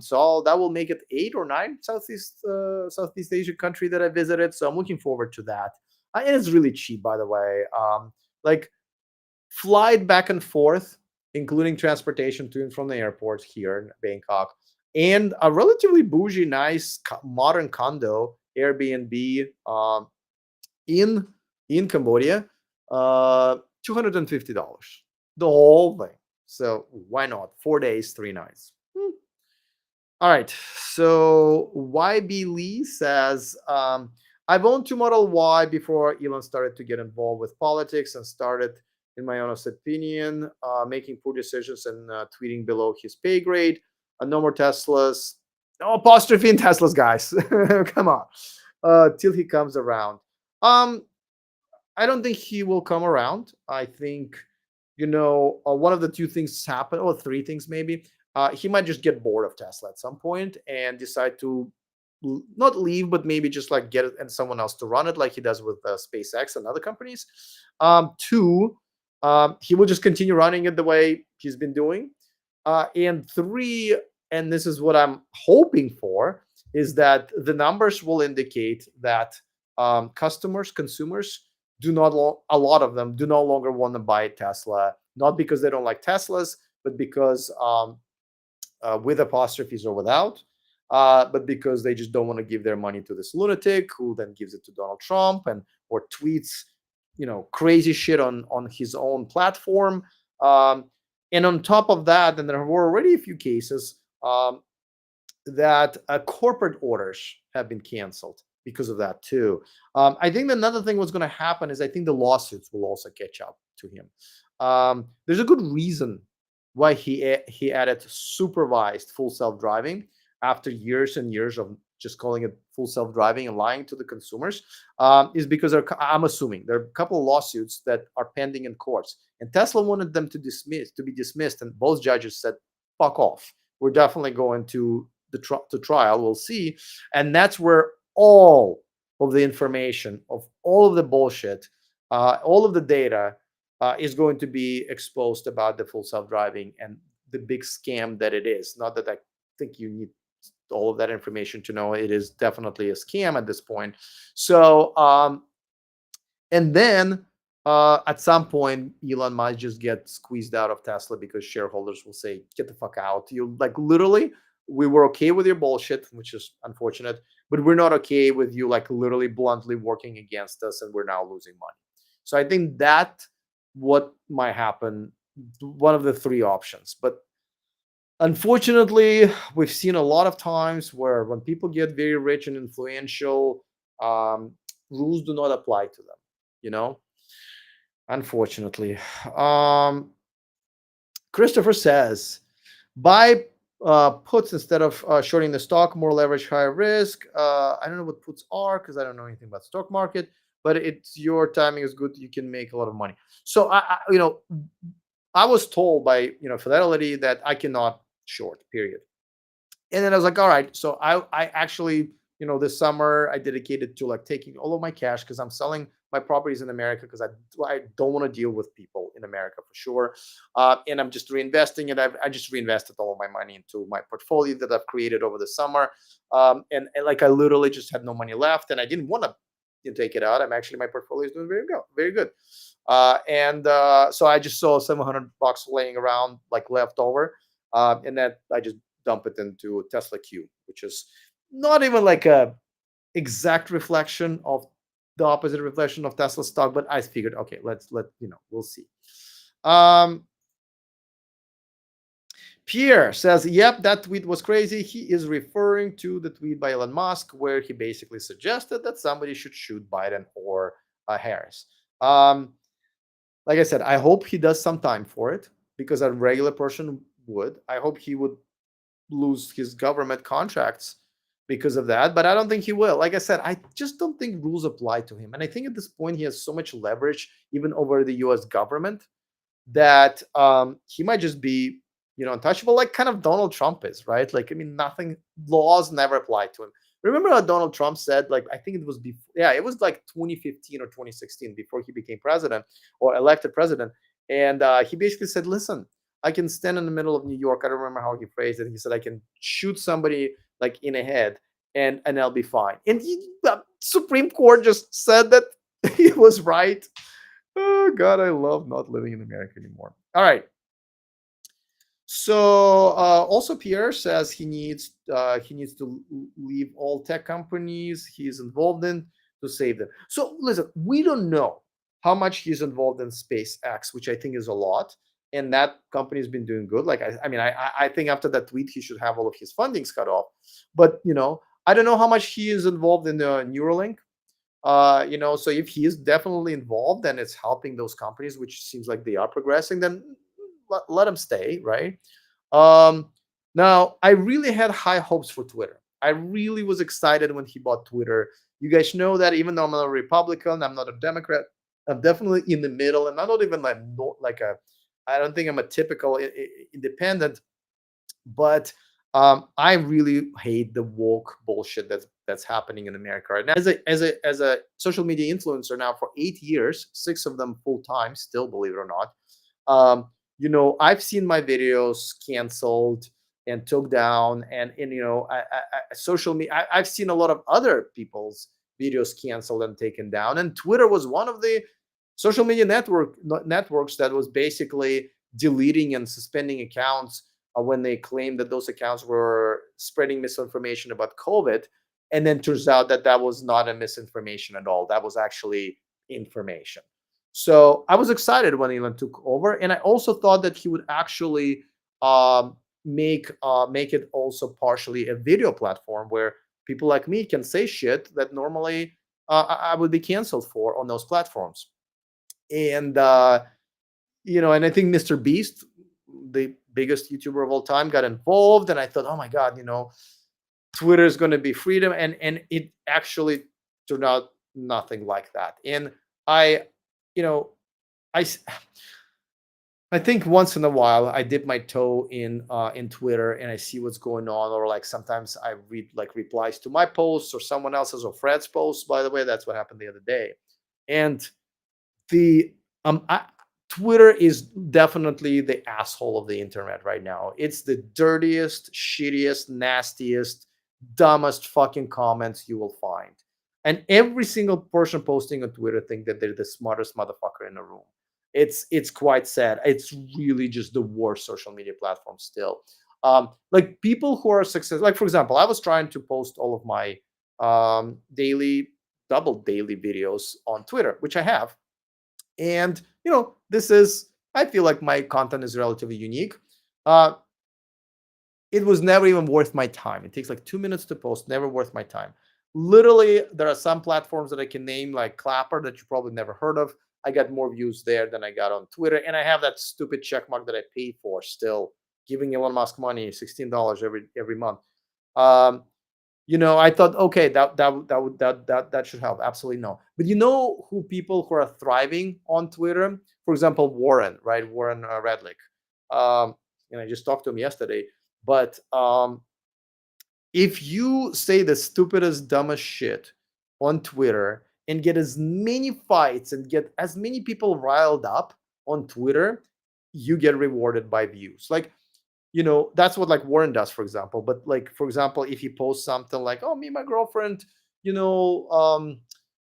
So that will make it 8 or 9 Southeast Asian country that I visited. So I'm looking forward to that. And it's really cheap, by the way. Like flight back and forth, including transportation to and from the airport here in Bangkok, and a relatively bougie, nice, modern condo Airbnb in Cambodia, $250, the whole thing. So why not? 4 days, 3 nights. All right. So YB Lee says, I've owned 2 Model Y before Elon started to get involved with politics and started, in my honest opinion, making poor decisions and tweeting below his pay grade. No more Teslas. No apostrophe in Teslas, guys. Come on. Till he comes around. Um, I don't think he will come around. I think, one of the 2 things happen, or 3 things maybe. He might just get bored of Tesla at some point and decide to not leave, but maybe just like get it and someone else to run it, like he does with SpaceX and other companies. Two, he will just continue running it the way he's been doing. And 3, and this is what I'm hoping for, is that the numbers will indicate that consumers do not, a lot of them do no longer want to buy Tesla, not because they don't like Teslas, but because with apostrophes or without, but because they just don't want to give their money to this lunatic who then gives it to Donald Trump and or tweets, crazy shit on his own platform. And on top of that, and there were already a few cases that corporate orders have been canceled because of that too. I think another thing what's going to happen is I think the lawsuits will also catch up to him. There's a good reason why he added supervised full self driving after years and years of just calling it full self driving and lying to the consumers. Is because I'm assuming there are a couple of lawsuits that are pending in courts, and Tesla wanted them to be dismissed, and both judges said, "Fuck off. We're definitely going to to trial. We'll see," and that's where all of the information of all of the bullshit, all of the data is going to be exposed about the full self-driving and the big scam that it is. Not that I think you need all of that information to know it is definitely a scam at this point. So, and then at some point, Elon might just get squeezed out of Tesla because shareholders will say, "Get the fuck out." You like literally, we were okay with your bullshit, which is unfortunate, but we're not okay with you like literally bluntly working against us, and we're now losing money. So I think that what might happen one of the three options. But unfortunately, we've seen a lot of times where when people get very rich and influential, um, rules do not apply to them. You know, unfortunately. Um, Christopher says, buy puts instead of shorting the stock, more leverage, higher risk. I don't know what puts are because I don't know anything about stock market, but it's your timing is good. You can make a lot of money. So I was told by Fidelity that I cannot short. Period. And then I was like, all right. So I actually, this summer I dedicated to like taking all of my cash because I'm selling my properties in America because I don't want to deal with people in America for sure. And I'm just reinvesting it. I just reinvested all of my money into my portfolio that I've created over the summer. And like I literally just had no money left, and I didn't want to take it out. I'm actually, my portfolio is doing very good, very good. And so I just saw $700 laying around like left over, and that I just dump it into Tesla Q, which is not even like a exact reflection of the opposite reflection of Tesla stock, but I figured, okay, we'll see. Um, Pierre says, yep, that tweet was crazy. He is referring to the tweet by Elon Musk where he basically suggested that somebody should shoot Biden or Harris. Like I said, I hope he does some time for it because a regular person would. I hope he would lose his government contracts because of that, but I don't think he will. Like I said, I just don't think rules apply to him. And I think at this point he has so much leverage even over the US government that he might just be, untouchable, like kind of Donald Trump is, right? Like, I mean, nothing, laws never apply to him. Remember how Donald Trump said, like, I think it was before, yeah, it was like 2015 or 2016 before he became president or elected president. And he basically said, listen, I can stand in the middle of New York. I don't remember how he phrased it. He said, I can shoot somebody like in a head and I'll be fine. And the Supreme Court just said that he was right. Oh God, I love not living in America anymore. All right. So also Pierre says he needs to leave all tech companies he's involved in to save them. So listen, we don't know how much he's involved in SpaceX, which I think is a lot, and that company has been doing good. Like I think after that tweet he should have all of his fundings cut off, but I don't know how much he is involved in the Neuralink. So if he is definitely involved and it's helping those companies, which seems like they are progressing, then let him stay, right? Um, Now, I really had high hopes for Twitter. I really was excited when he bought Twitter. You guys know that even though I'm not a Republican, I'm not a Democrat. I'm definitely in the middle, and I'm not even like like a. I don't think I'm a typical independent, but I really hate the woke bullshit that's happening in America right now. As a social media influencer now for 8 years, 6 of them full time, still believe it or not. I've seen my videos canceled and took down, and social media. I've seen a lot of other people's videos canceled and taken down, and Twitter was one of the social media networks that was basically deleting and suspending accounts when they claimed that those accounts were spreading misinformation about COVID. And then turns out that that was not a misinformation at all. That was actually information. So I was excited when Elon took over, and I also thought that he would actually make it also partially a video platform where people like me can say shit that normally I would be canceled for on those platforms. And I think Mr. Beast, the biggest YouTuber of all time, got involved, and I thought, oh my God, Twitter is going to be freedom, and it actually turned out nothing like that. And I, you know, I I think once in a while I dip my toe in Twitter and I see what's going on, or like sometimes I read like replies to my posts or someone else's or Fred's posts. By the way, that's what happened the other day, and the Twitter is definitely the asshole of the internet right now. It's the dirtiest, shittiest, nastiest, dumbest fucking comments you will find. And every single person posting on Twitter think that they're the smartest motherfucker in the room. It's quite sad. It's really just the worst social media platform still. Like people who are successful, like for example, I was trying to post all of my daily, double daily videos on Twitter, which I have, and this is I feel like my content is relatively unique. Uh, it was never even worth my time. It takes like 2 minutes to post, never worth my time. Literally, there are some platforms that I can name, like Clapper, that you probably never heard of. I got more views there than I got on Twitter, and I have that stupid check mark that I pay for still, giving Elon Musk money, $16 every month. Um, I thought, okay, that should help. Absolutely no. But who people who are thriving on Twitter? For example, Warren, right? Warren Redlick. And I just talked to him yesterday. But if you say the stupidest, dumbest shit on Twitter and get as many fights and get as many people riled up on Twitter, you get rewarded by views. Like, that's what like Warren does, for example. But like, for example, if he posts something like, oh, me and my girlfriend,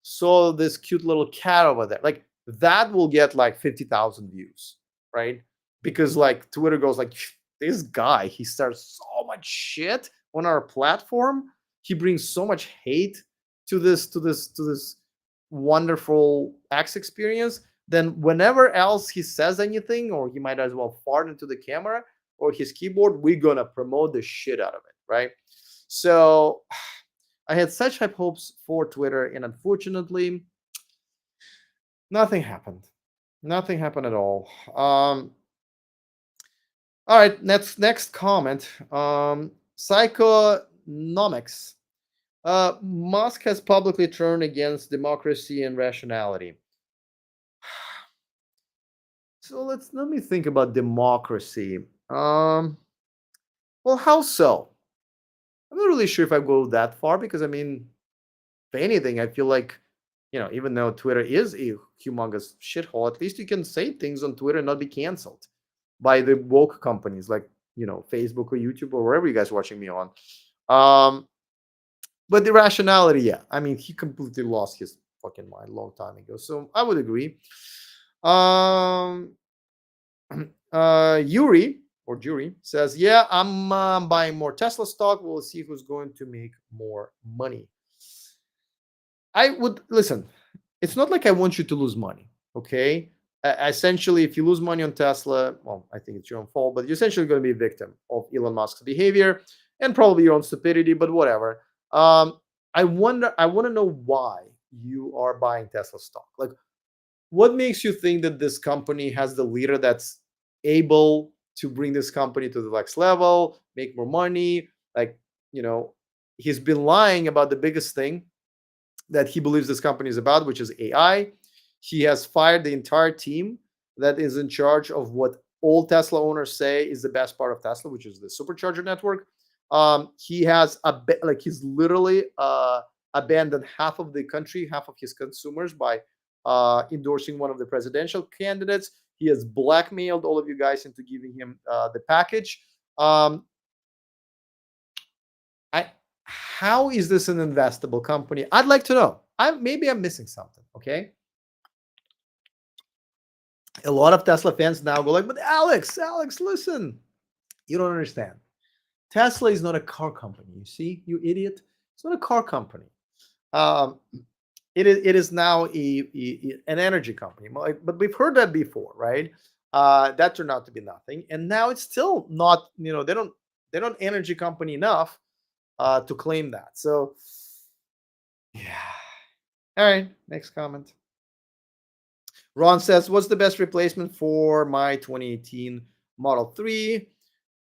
saw this cute little cat over there, like that will get like 50,000 views, right? Because like Twitter goes like, this guy, he starts so much shit on our platform. He brings so much hate to this wonderful X experience. Then whenever else he says anything, or he might as well fart into the camera or his keyboard, we're gonna promote the shit out of it, right? So I had such high hopes for Twitter, and unfortunately, nothing happened. Nothing happened at all. All right, next comment. Psychonomics. Musk has publicly turned against democracy and rationality. So let me think about democracy. Well, how so? I'm not really sure if I go that far because I mean, if anything, I feel like, even though Twitter is a humongous shithole, at least you can say things on Twitter and not be canceled by the woke companies like, Facebook or YouTube or wherever you guys are watching me on. Um, but the rationality, yeah. I mean, he completely lost his fucking mind a long time ago. So I would agree. Um, Yuri or Jury says, yeah, I'm buying more Tesla stock. We'll see who's going to make more money. I would listen. It's not like I want you to lose money. Okay. Essentially, if you lose money on Tesla, well, I think it's your own fault, but you're essentially going to be a victim of Elon Musk's behavior and probably your own stupidity, but whatever. I want to know why you are buying Tesla stock. Like, what makes you think that this company has the leader that's able to bring this company to the next level, make more money? Like, he's been lying about the biggest thing that he believes this company is about, which is AI. He has fired the entire team that is in charge of what all Tesla owners say is the best part of Tesla, which is the supercharger network. He has he's literally abandoned half of the country, half of his consumers by endorsing one of the presidential candidates. He has blackmailed all of you guys into giving him the package. I How is this an investable company? I'd like to know. Maybe I'm missing something. Okay. A lot of Tesla fans now go like, but Alex, listen, you don't understand. Tesla is not a car company. You see, you idiot. It's not a car company. Um, it is now an energy company. But we've heard that before, right? That turned out to be nothing, and now it's still not. They're not energy company enough to claim that. So yeah. All right. Next comment. Ron says, "What's the best replacement for my 2018 Model 3?"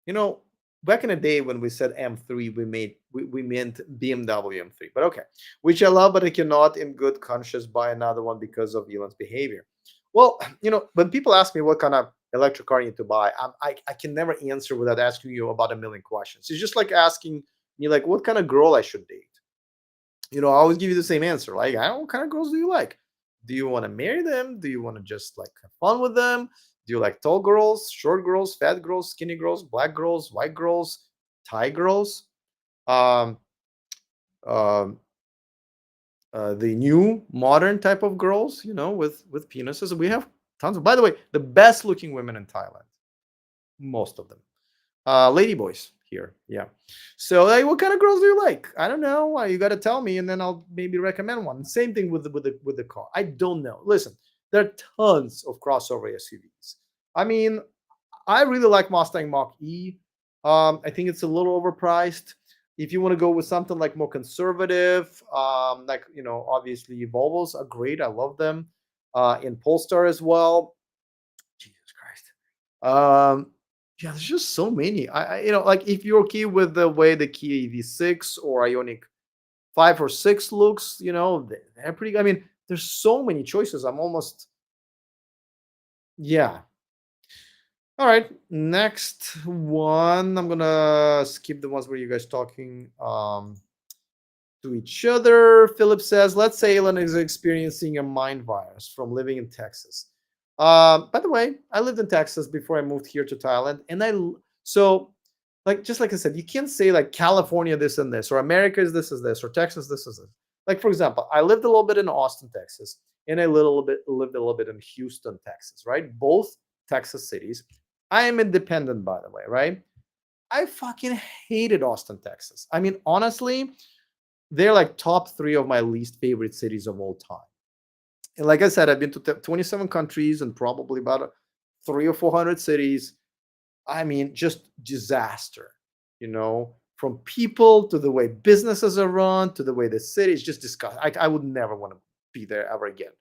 You know, back in the day when we said M3, we meant BMW M3. But okay, which I love, but I cannot, in good conscience, buy another one because of Elon's behavior. Well, when people ask me what kind of electric car you need to buy, I can never answer without asking you about a million questions. It's just like asking me, like, what kind of girl I should date. I always give you the same answer. Like, I don't know, what kind of girls do you like? Do you want to marry them? Do you want to just like have fun with them? Do you like tall girls, short girls, fat girls, skinny girls, black girls, white girls, Thai girls? Um, um, the new modern type of girls, with penises. We have tons of. By the way, the best looking women in Thailand, most of them. Lady boys here, yeah. So, like, what kind of girls do you like? I don't know. You got to tell me, and then I'll maybe recommend one. Same thing with the car. I don't know. Listen, there are tons of crossover SUVs. I mean, I really like Mustang Mach E. I think it's a little overpriced. If you want to go with something like more conservative, like obviously Volvos are great. I love them. In Polestar as well. Jesus Christ. Yeah, there's just so many. Like if you're okay with the way the Kia EV6 or Ionic 5 or 6 looks, they're pretty. I mean, there's so many choices. I'm almost, yeah. All right, next one. I'm gonna skip the ones where you guys talking to each other. Philip says, let's say Elon is experiencing a mind virus from living in Texas. By the way, I lived in Texas before I moved here to Thailand, and so like just like I said, you can't say like California this and this, or America is this, or Texas this is this. Like for example, I lived a little bit in Austin, Texas, and I lived a little bit in Houston, Texas. Right, both Texas cities. I am independent, by the way. Right, I fucking hated Austin, Texas. I mean, honestly, they're like top three of my least favorite cities of all time. And like I said, I've been to 27 countries and probably about three or 400 cities. I mean, just disaster, from people to the way businesses are run to the way the city is just disgusting. I would never want to be there ever again.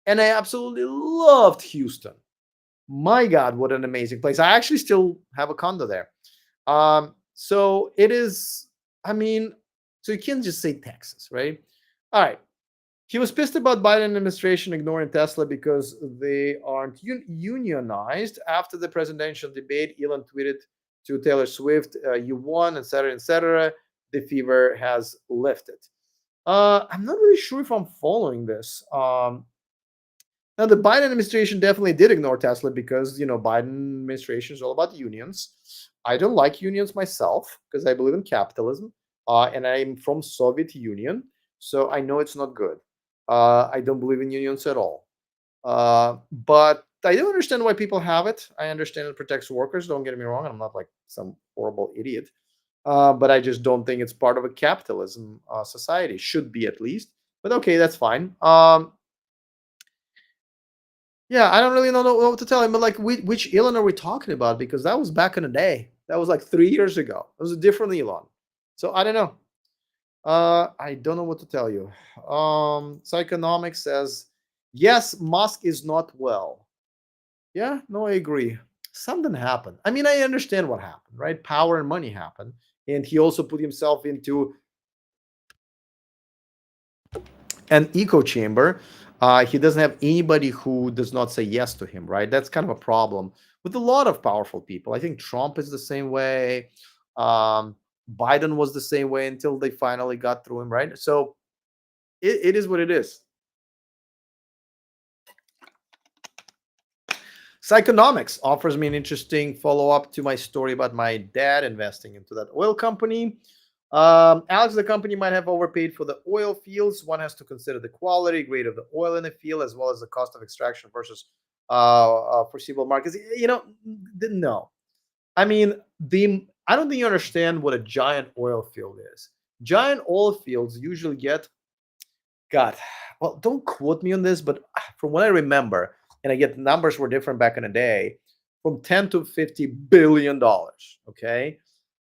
And I absolutely loved Houston. My God, what an amazing place. I actually still have a condo there. So it is, I mean, so you can't just say Texas, right? All right. He was pissed about Biden administration ignoring Tesla because they aren't unionized. After the presidential debate, Elon tweeted to Taylor Swift, "You won, etc., etc. The fever has lifted." I'm not really sure if I'm following this. Now, the Biden administration definitely did ignore Tesla because Biden administration is all about unions. I don't like unions myself because I believe in capitalism, and I'm from Soviet Union, so I know it's not good. I don't believe in unions at all. But I do understand why people have it. I understand it protects workers. Don't get me wrong. I'm not like some horrible idiot. But I just don't think it's part of a capitalism society. Should be at least. But okay, that's fine. Yeah, I don't really know what to tell him. But like, which Elon are we talking about? Because that was back in the day. That was like 3 years ago. It was a different Elon. So I don't know. I don't know what to tell you. Psychonomics says, yes, Musk is not well. Yeah, no, I agree. Something happened. I mean, I understand what happened, right? Power and money happened. And he also put himself into an echo chamber. He doesn't have anybody who does not say yes to him, right? That's kind of a problem with a lot of powerful people. I think Trump is the same way. Um, Biden was the same way until they finally got through him, right? So it is what it is. Psychonomics offers me an interesting follow up to my story about my dad investing into that oil company. Alex, the company might have overpaid for the oil fields. One has to consider the quality, grade of the oil in the field, as well as the cost of extraction versus foreseeable markets. No. I mean, I don't think you understand what a giant oil field is. Giant oil fields usually get, God, well, don't quote me on this, but from what I remember, and I get numbers were different back in the day, from 10 to 50 billion dollars. Okay.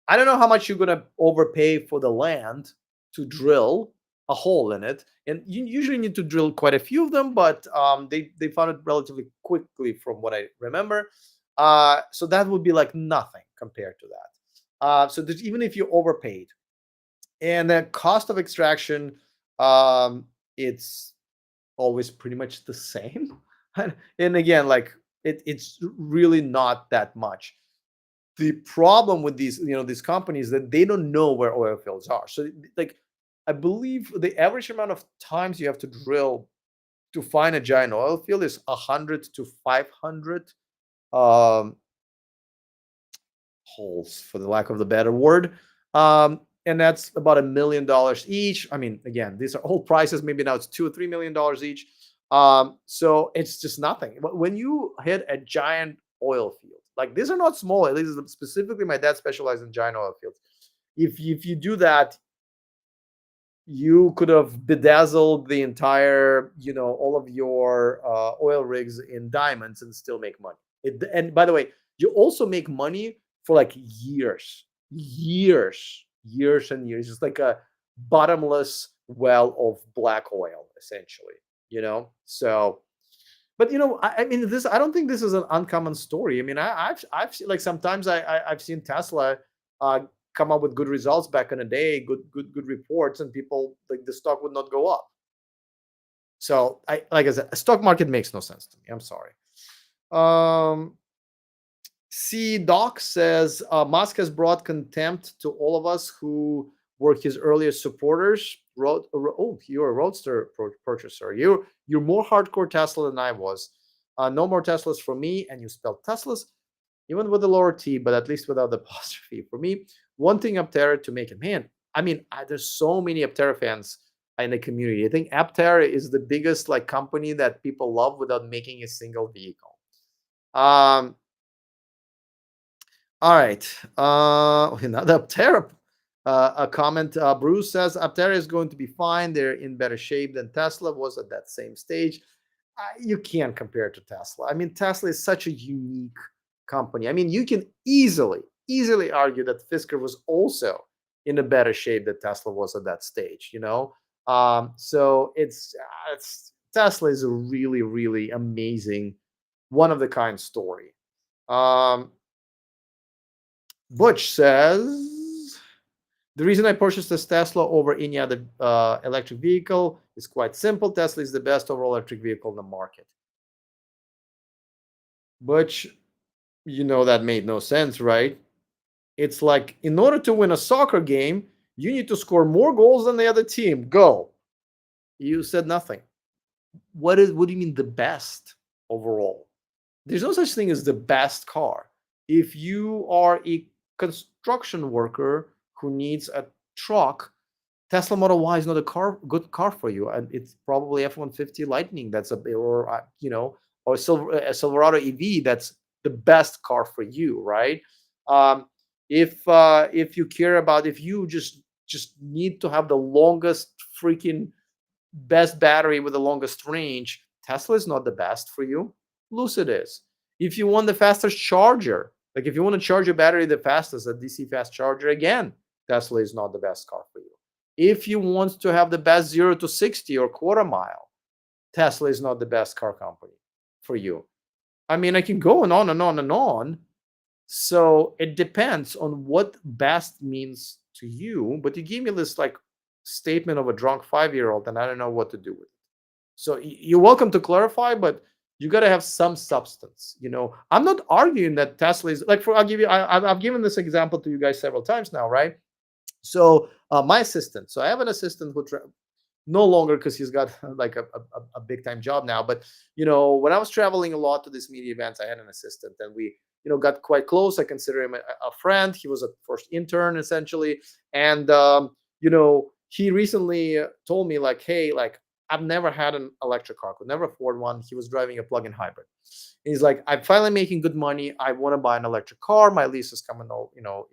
I don't know how much you're gonna overpay for the land to drill a hole in it, and you usually need to drill quite a few of them, but they found it relatively quickly, from what I remember. So that would be like nothing compared to that. So there's, even if you overpaid, and the cost of extraction, it's always pretty much the same. And again, like it's really not that much. The problem with these companies that they don't know where oil fields are. So like I believe the average amount of times you have to drill to find a giant oil field is 100 to 500 um, holes, for the lack of the better word. And that's about $1 million each. I mean, again, these are whole prices. Maybe now it's $2 or $3 million each. So it's just nothing. But when you hit a giant oil field, like these are not small. At least specifically, my dad specialized in giant oil fields. If you do that, you could have bedazzled the entire, all of your oil rigs in diamonds and still make money. And by the way, you also make money for like years and years. It's like a bottomless well of black oil, essentially. So but I mean, this. I don't think this is an uncommon story. I mean, I've seen, like, sometimes I've seen Tesla uh, come up with good results back in the day, good reports, and people, like, the stock would not go up. So like I said, a stock market makes no sense to me. I'm sorry. Um, C Doc says Musk has brought contempt to all of us who were his earliest supporters. Oh, you're a Roadster purchaser. You're more hardcore Tesla than I was. No more Teslas for me. And you spelled Teslas even with the lower T, but at least without the apostrophe. For me, one thing Aptera to make it, man. I mean, there's so many Aptera fans in the community. I think Aptera is the biggest, like, company that people love without making a single vehicle. Um, all right. Another Aptera a comment. Bruce says Aptera is going to be fine. They're in better shape than Tesla was at that same stage. You can't compare it to Tesla. I mean, Tesla is such a unique company. I mean, you can easily argue that Fisker was also in a better shape than Tesla was at that stage. So it's Tesla is a really, really amazing, one of the kind story. Um, Butch says the reason I purchased this Tesla over any other electric vehicle is quite simple. Tesla is the best overall electric vehicle in the market. Butch, that made no sense, right? It's like, in order to win a soccer game, you need to score more goals than the other team. Go. You said nothing. What do you mean the best overall? There's no such thing as the best car. If you are a construction worker who needs a truck, Tesla Model Y is not a good car for you, and it's probably F-150 Lightning that's or a Silverado EV that's the best car for you, right? Um, if you care about, if you just need to have the longest freaking best battery with the longest range, Tesla is not the best for you. Lucid is. If you want the fastest charger, like if you want to charge your battery the fastest, a DC fast charger, again, Tesla is not the best car for you. If you want to have the best 0 to 60 or quarter mile, Tesla is not the best car company for you. I mean, I can go on and on and on. So it depends on what best means to you. But you gave me this, like, statement of a drunk 5-year-old, and I don't know what to do with it. So you're welcome to clarify, but you got to have some substance. I'm not arguing that Tesla is like, I've given this example to you guys several times now, right? So my assistant. So I have an assistant who no longer, because he's got like a big time job now. But when I was traveling a lot to these media events, I had an assistant, and we got quite close. I consider him a friend. He was a first intern essentially, and he recently told me, like, hey, like, I've never had an electric car, could never afford one. He was driving a plug-in hybrid. He's like, I'm finally making good money. I want to buy an electric car. My lease is coming,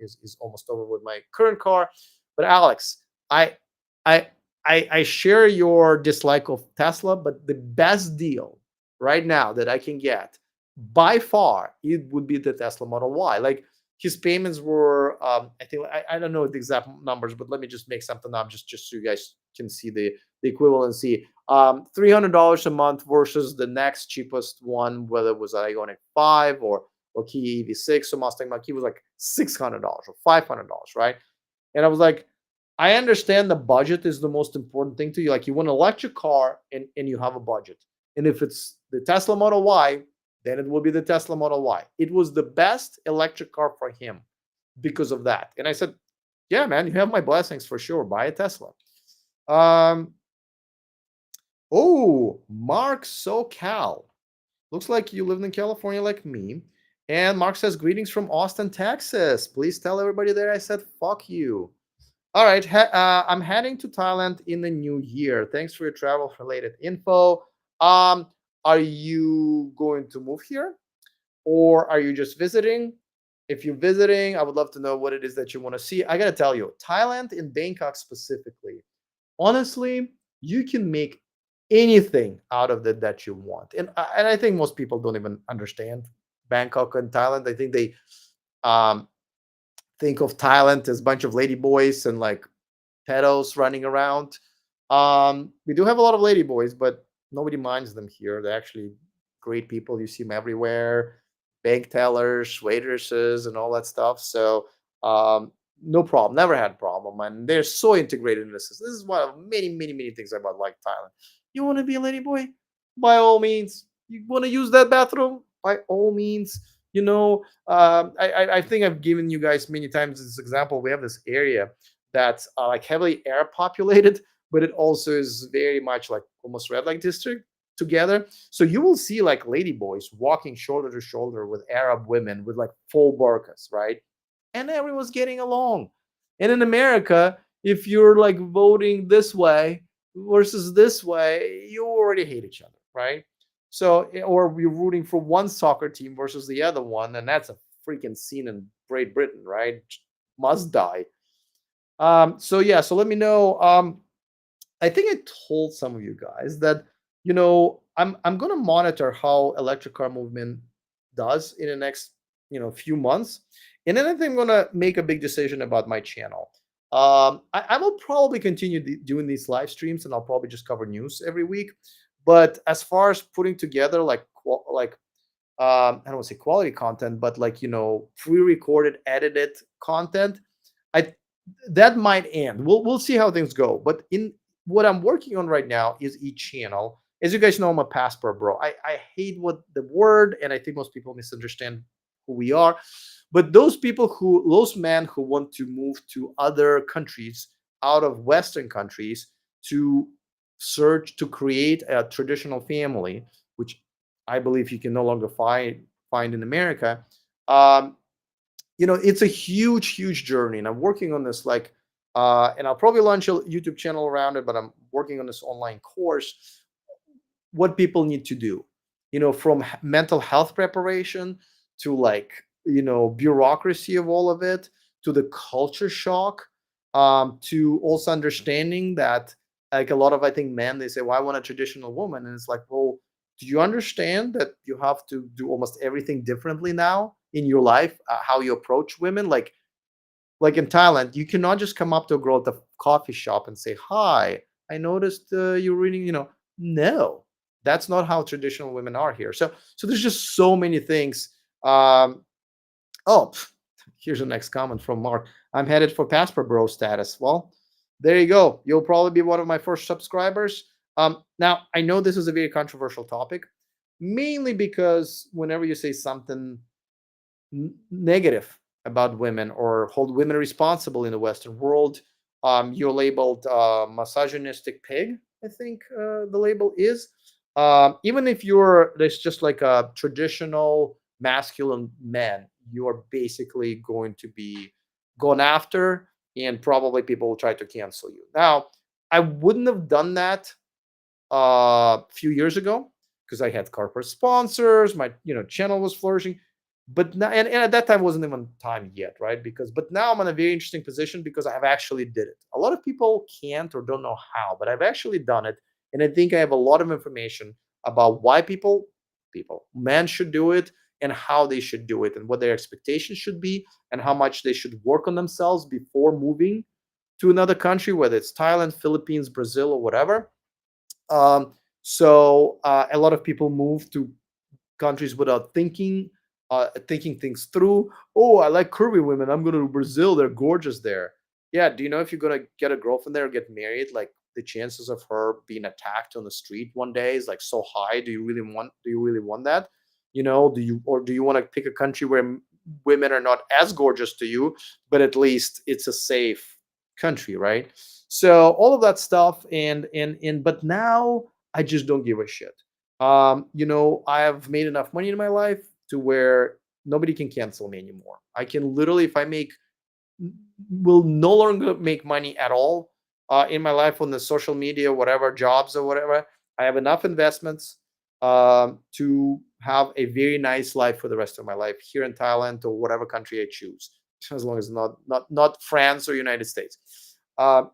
is almost over with my current car. But Alex, I I I share your dislike of Tesla, but the best deal right now that I can get by far, it would be the Tesla Model Y. Like, his payments were, I think, I don't know the exact numbers, but let me just make something up just so you guys can see the equivalency. $300 a month versus the next cheapest one, whether it was Ioniq 5 or Kia EV6 or Mustang Mach-E, was like $600 or $500, right? And I was like, I understand the budget is the most important thing to you. Like, you want an electric car and you have a budget. And if it's the Tesla Model Y, then it will be the Tesla Model Y. It was the best electric car for him because of that. And I said, yeah, man, you have my blessings for sure. Buy a Tesla. Mark SoCal. Looks like you lived in California like me. And Mark says, greetings from Austin, Texas. Please tell everybody there I said, fuck you. All right. I'm heading to Thailand in the new year. Thanks for your travel related info. Are you going to move here, or are you just visiting? If you're visiting, I would love to know what it is that you want to see. I got to tell you, Thailand, in Bangkok specifically, honestly, you can make anything out of it that you want. And I think most people don't even understand Bangkok and Thailand. I think they um, think of Thailand as a bunch of lady boys and like pedos running around. We do have a lot of lady boys, but nobody minds them here. They're actually great people. You see them everywhere, bank tellers, waitresses, and all that stuff. So um, no problem. Never had problem, and they're so integrated in this. This is one of many, many, many things about like Thailand. You want to be a lady boy? By all means. You want to use that bathroom? By all means. I think I've given you guys many times this example. We have this area that's like heavily Arab populated, but it also is very much like almost red light district together. So you will see like lady boys walking shoulder to shoulder with Arab women with like full burqas, right? And everyone's getting along. And in America, if you're like voting this way versus this way, you already hate each other, right? So, or you're rooting for one soccer team versus the other one, and that's a freaking scene in Great Britain, right? Must die. So yeah, so let me know. I think I told some of you guys that I'm gonna monitor how electric car movement does in the next few months, and then I think I'm gonna make a big decision about my channel. I will probably continue doing these live streams, and I'll probably just cover news every week. But as far as putting together like I don't want to say quality content, but like pre-recorded, edited content, I that might end. We'll see how things go. But in what I'm working on right now is each channel. As you guys know, I'm a passport bro. I hate what the word, and I think most people misunderstand who we are. But those men who want to move to other countries out of Western countries to search to create a traditional family, which I believe you can no longer find in America. Um, it's a huge, huge journey, and I'm working on this and I'll probably launch a YouTube channel around it, but I'm working on this online course. What people need to do, from mental health preparation to bureaucracy of all of it to the culture shock, to also understanding that like a lot of I think men they say, "Well, I want a traditional woman," and it's like, well, do you understand that you have to do almost everything differently now in your life, how you approach women? Like in Thailand, you cannot just come up to a girl at the coffee shop and say, "Hi, I noticed you're reading." No, that's not how traditional women are here. So there's just so many things. Um, oh, here's the next comment from Mark. I'm headed for passport bro status. Well, there you go. You'll probably be one of my first subscribers. Now I know this is a very controversial topic, mainly because whenever you say something negative about women or hold women responsible in the Western world, you're labeled misogynistic pig. I think the label is. Even if you're there's just like a traditional masculine man, you are basically going to be gone after, and probably people will try to cancel you. Now, I wouldn't have done that a few years ago because I had corporate sponsors, my channel was flourishing. But now, and at that time wasn't even time yet, right? But now I'm in a very interesting position because I've actually did it. A lot of people can't or don't know how, but I've actually done it, and I think I have a lot of information about why men should do it and how they should do it and what their expectations should be and how much they should work on themselves before moving to another country, whether it's Thailand, Philippines, Brazil, or whatever. A lot of people move to countries without thinking things through. Oh, I like curvy women. I'm going to Brazil. They're gorgeous there. Yeah. Do you know if you're going to get a girlfriend there or get married, like the chances of her being attacked on the street one day is like so high. Do you really want that? Do you want to pick a country where women are not as gorgeous to you, but at least it's a safe country, right? So all of that stuff, but now I just don't give a shit. I have made enough money in my life to where nobody can cancel me anymore. I can literally, if I will no longer make money at all in my life on the social media, whatever jobs or whatever. I have enough investments to have a very nice life for the rest of my life here in Thailand or whatever country I choose, as long as not France or United States. I'm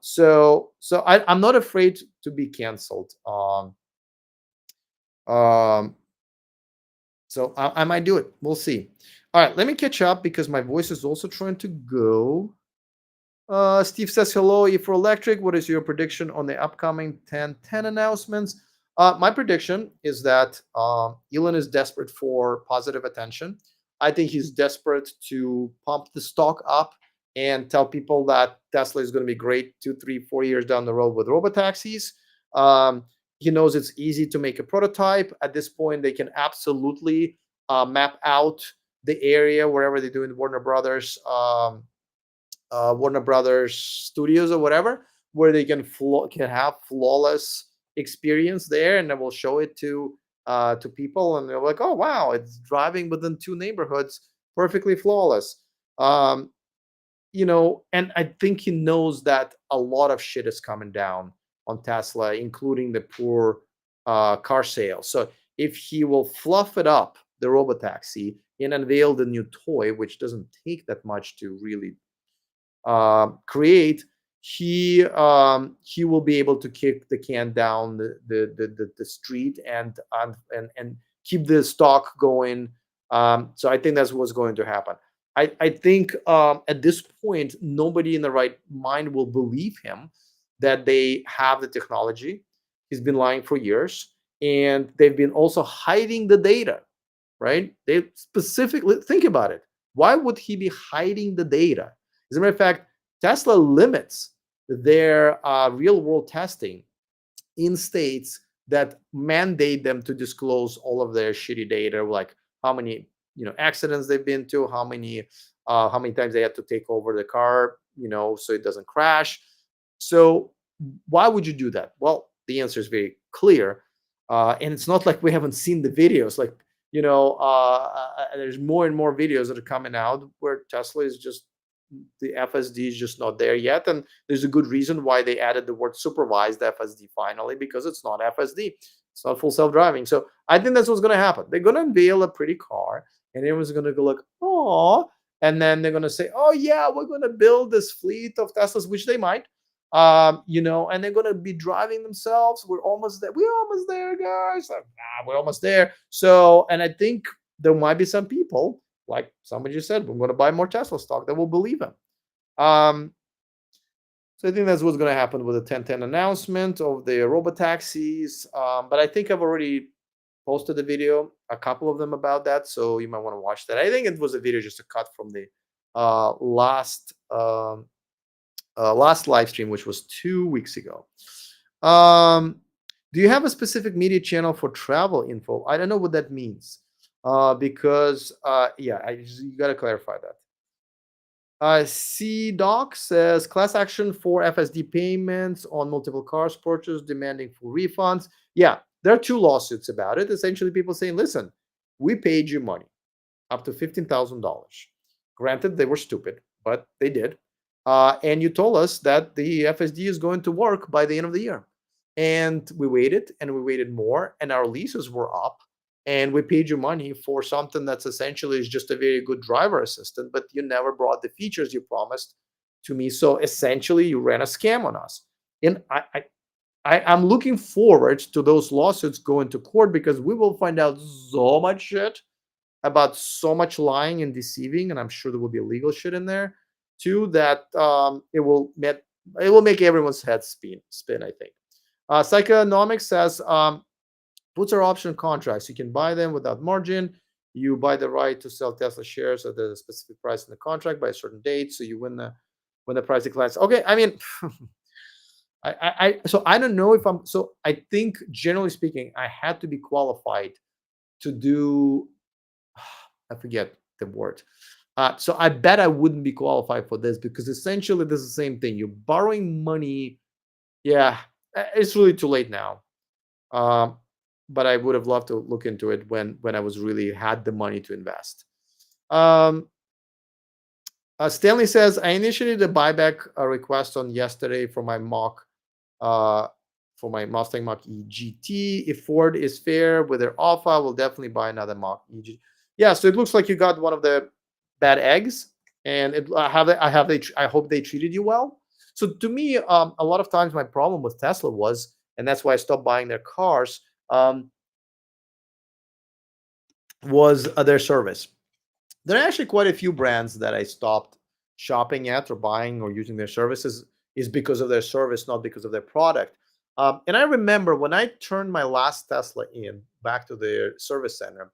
not afraid to be canceled. Um, So I might do it. We'll see. All right, let me catch up because my voice is also trying to go. Steve says hello. For Electrek, what is your prediction on the upcoming 1010 announcements? My prediction is that Elon is desperate for positive attention. I think he's desperate to pump the stock up and tell people that Tesla is going to be great 2, 3, 4 years down the road with robotaxis. Um, he knows it's easy to make a prototype. At this point, they can absolutely map out the area wherever they're doing Warner Brothers. Warner Brothers Studios or whatever, where they can have flawless experience there, and then we'll show it to people, and they're like, oh wow, it's driving within 2 neighborhoods, perfectly flawless. Um, and I think he knows that a lot of shit is coming down on Tesla, including the poor car sales. So if he will fluff it up, the robotaxi, and unveil the new toy, which doesn't take that much to really create, he will be able to kick the can down the street and keep the stock going. So I think that's what's going to happen. I think at this point nobody in the right mind will believe him that they have the technology. He's been lying for years, and they've been also hiding the data, right? They specifically, think about it. Why would he be hiding the data? As a matter of fact, Tesla limits their real world testing in states that mandate them to disclose all of their shitty data, like how many accidents they've been to, how many times they had to take over the car, so it doesn't crash. So why would you do that? Well, the answer is very clear, and it's not like we haven't seen the videos. Like there's more and more videos that are coming out where Tesla is just, the FSD is just not there yet, and there's a good reason why they added the word supervised FSD finally, because it's not FSD, it's not full self-driving. So I think that's what's going to happen. They're going to unveil a pretty car, and everyone's going to go like, oh, and then they're going to say, oh yeah, we're going to build this fleet of Teslas, which they might, and they're going to be driving themselves. We're almost there, guys. Like, we're almost there. So, and I think there might be some people, like somebody just said, we're going to buy more Tesla stock, that will believe him. So I think that's what's going to happen with the 1010 announcement of the robotaxis. But I think I've already posted a video, a couple of them about that, so you might want to watch that. I think it was a video, just a cut from the last live stream, which was 2 weeks ago. Do you have a specific media channel for travel info? I don't know what that means, because you got to clarify that. C Doc says class action for FSD payments on multiple cars purchased, demanding full refunds. Yeah, there are 2 lawsuits about it. Essentially, people saying, listen, we paid you money up to $15,000. Granted, they were stupid, but they did. And you told us that the FSD is going to work by the end of the year. And we waited, and we waited more, and our leases were up, and we paid you money for something that's essentially is just a very good driver assistant, but you never brought the features you promised to me. So essentially, you ran a scam on us. And I'm looking forward to those lawsuits going to court, because we will find out so much shit about so much lying and deceiving, and I'm sure there will be legal shit in there too, that it will make everyone's head spin. I think. Psychonomics says puts are option contracts. You can buy them without margin. You buy the right to sell Tesla shares at a specific price in the contract by a certain date. So you win when the price declines. Okay, I mean, so I don't know if I'm. So I think generally speaking, I had to be qualified to do. I forget the word. So I bet I wouldn't be qualified for this, because essentially this is the same thing. You're borrowing money. Yeah, it's really too late now. But I would have loved to look into it when I was really had the money to invest. Stanley says, I initiated a buyback request on yesterday for my Mustang Mach-E GT. If Ford is fair with their offer, I will definitely buy another Mach-E GT. Yeah, so it looks like you got one of the bad eggs, and I hope they treated you well. So to me, a lot of times my problem with Tesla was, and that's why I stopped buying their cars. was their service. There are actually quite a few brands that I stopped shopping at or buying or using their services is because of their service, not because of their product. And I remember when I turned my last Tesla in back to the service center,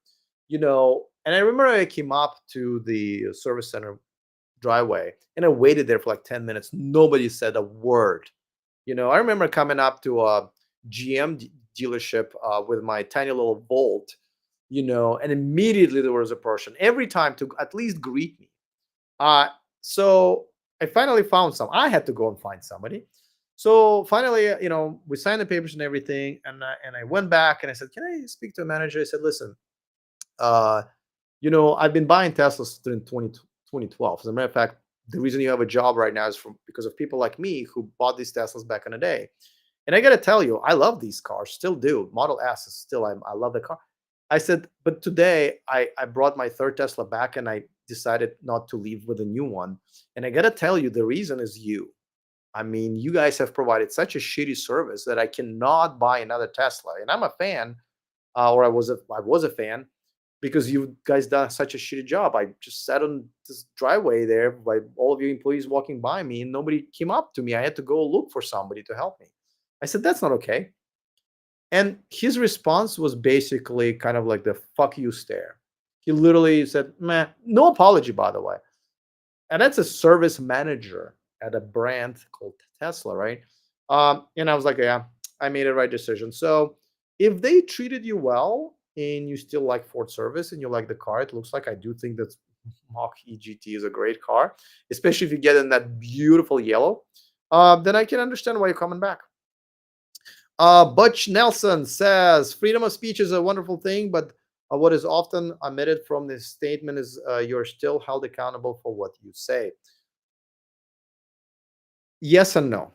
and I remember I came up to the service center driveway and I waited there for like 10 minutes. Nobody said a word. I remember coming up to a GM dealership with my tiny little Volt, and immediately there was a person every time to at least greet me. Uh, so I finally found some. I had to go and find somebody. So finally, we signed the papers and everything, and I went back and I said, "Can I speak to a manager?" I said, "Listen, uh, I've been buying Teslas since 2012. As a matter of fact, the reason you have a job right now is because of people like me who bought these Teslas back in the day. And I got to tell you, I love these cars, still do. Model S is still, I love the car. I said, but today I brought my third Tesla back and I decided not to leave with a new one. And I got to tell you, the reason is you. I mean, you guys have provided such a shitty service that I cannot buy another Tesla. And I'm a fan, or I was a fan because you guys done such a shitty job. I just sat on this driveway there by all of you employees walking by me, and nobody came up to me. I had to go look for somebody to help me. I said, that's not okay. And his response was basically kind of like the fuck you stare. He literally said, "Man, no apology, by the way." And that's a service manager at a brand called Tesla, right? And I was like, yeah, I made a right decision. So if they treated you well and you still like Ford service and you like the car, it looks like I do think that Mach EGT is a great car, especially if you get in that beautiful yellow. Then I can understand why you're coming back. Butch Nelson says freedom of speech is a wonderful thing, but what is often omitted from this statement is you're still held accountable for what you say. Yes and no.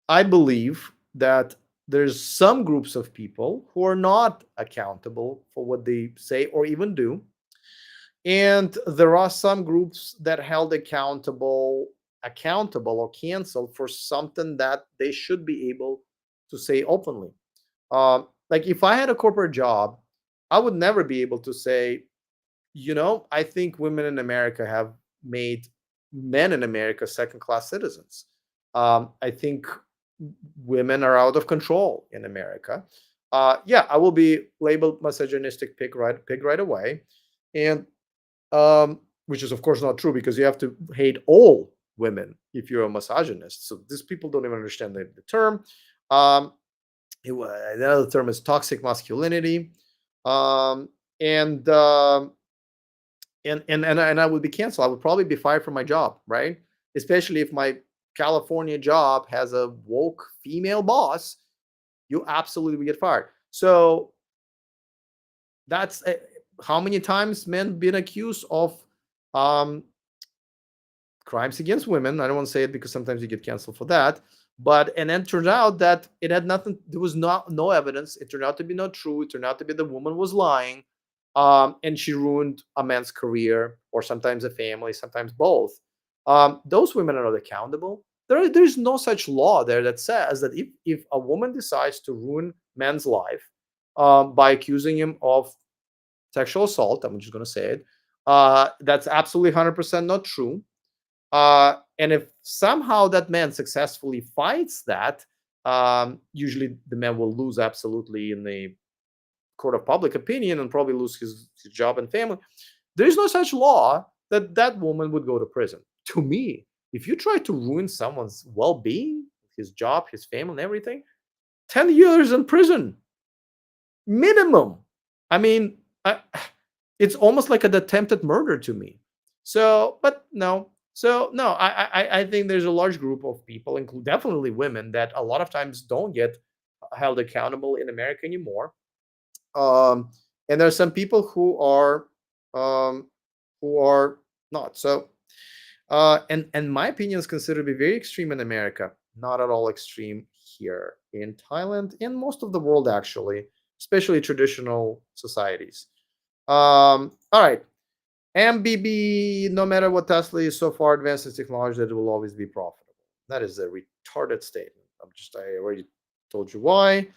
I believe that there's some groups of people who are not accountable for what they say or even do. And there are some groups that held accountable or canceled for something that they should be able to say openly. Like if I had a corporate job, I would never be able to say, I think women in America have made men in America second class citizens. I think women are out of control in America. Yeah, I will be labeled misogynistic pig right away. And which is, of course, not true because you have to hate all women if you're a misogynist. So these people don't even understand the term. Um, the other term is toxic masculinity. Um, and and I would be canceled. I would probably be fired from my job, right? Especially if my California job has a woke female boss, you absolutely would get fired. So that's how many times men been accused of um, crimes against women. I don't want to say it because sometimes you get canceled for that. But and then turned out that it had nothing. There was not no evidence. It turned out to be not true. It turned out to be the woman was lying, and she ruined a man's career or sometimes a family, sometimes both. Those women are not accountable. There's no such law there that says that if a woman decides to ruin man's life by accusing him of sexual assault, I'm just going to say it. That's absolutely 100% not true. And if somehow that man successfully fights that, usually the man will lose absolutely in the court of public opinion and probably lose his job and family. There is no such law that that woman would go to prison. To me, if you try to ruin someone's well-being, his job, his family, and everything, 10 years in prison minimum. I mean, it's almost like an attempted murder to me. So, but no. So no, I think there's a large group of people, including definitely women, that a lot of times don't get held accountable in America anymore. Um, and there are some people um, who are not. So, and my opinion is considered to be very extreme in America, not at all extreme here in Thailand, in most of the world actually, especially traditional societies. All right. MBB, no matter what Tesla is so far advanced in technology, that it will always be profitable. That is a retarded statement. I already told you why.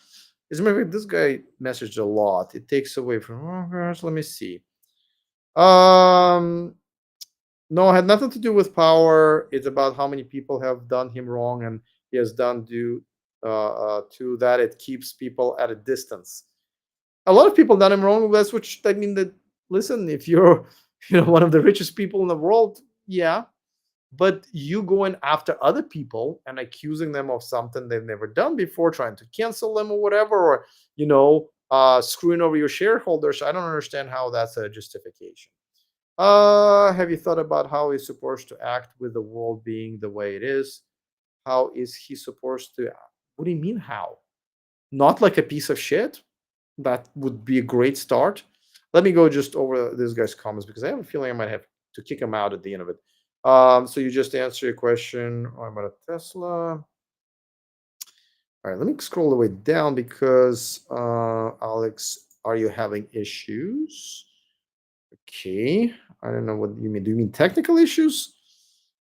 As a matter of fact, this guy messaged a lot. It takes away from. Oh gosh, let me see. Um, no, it had nothing to do with power. It's about how many people have done him wrong, and he has done due to that. It keeps people at a distance. A lot of people done him wrong. That's which I mean. That listen, if you're one of the richest people in the world, yeah, but you going after other people and accusing them of something they've never done before, trying to cancel them or whatever, or screwing over your shareholders. I don't understand how that's a justification. Have you thought about how he's supposed to act with the world being the way it is? How is he supposed to? What do you mean how? Not like a piece of shit? That would be a great start. Let me go just over this guy's comments because I have a feeling I might have to kick him out at the end of it. So you just answer your question. Oh, I'm about a Tesla. All right, let me scroll the way down because Alex, are you having issues? Okay, I don't know what you mean. Do you mean technical issues?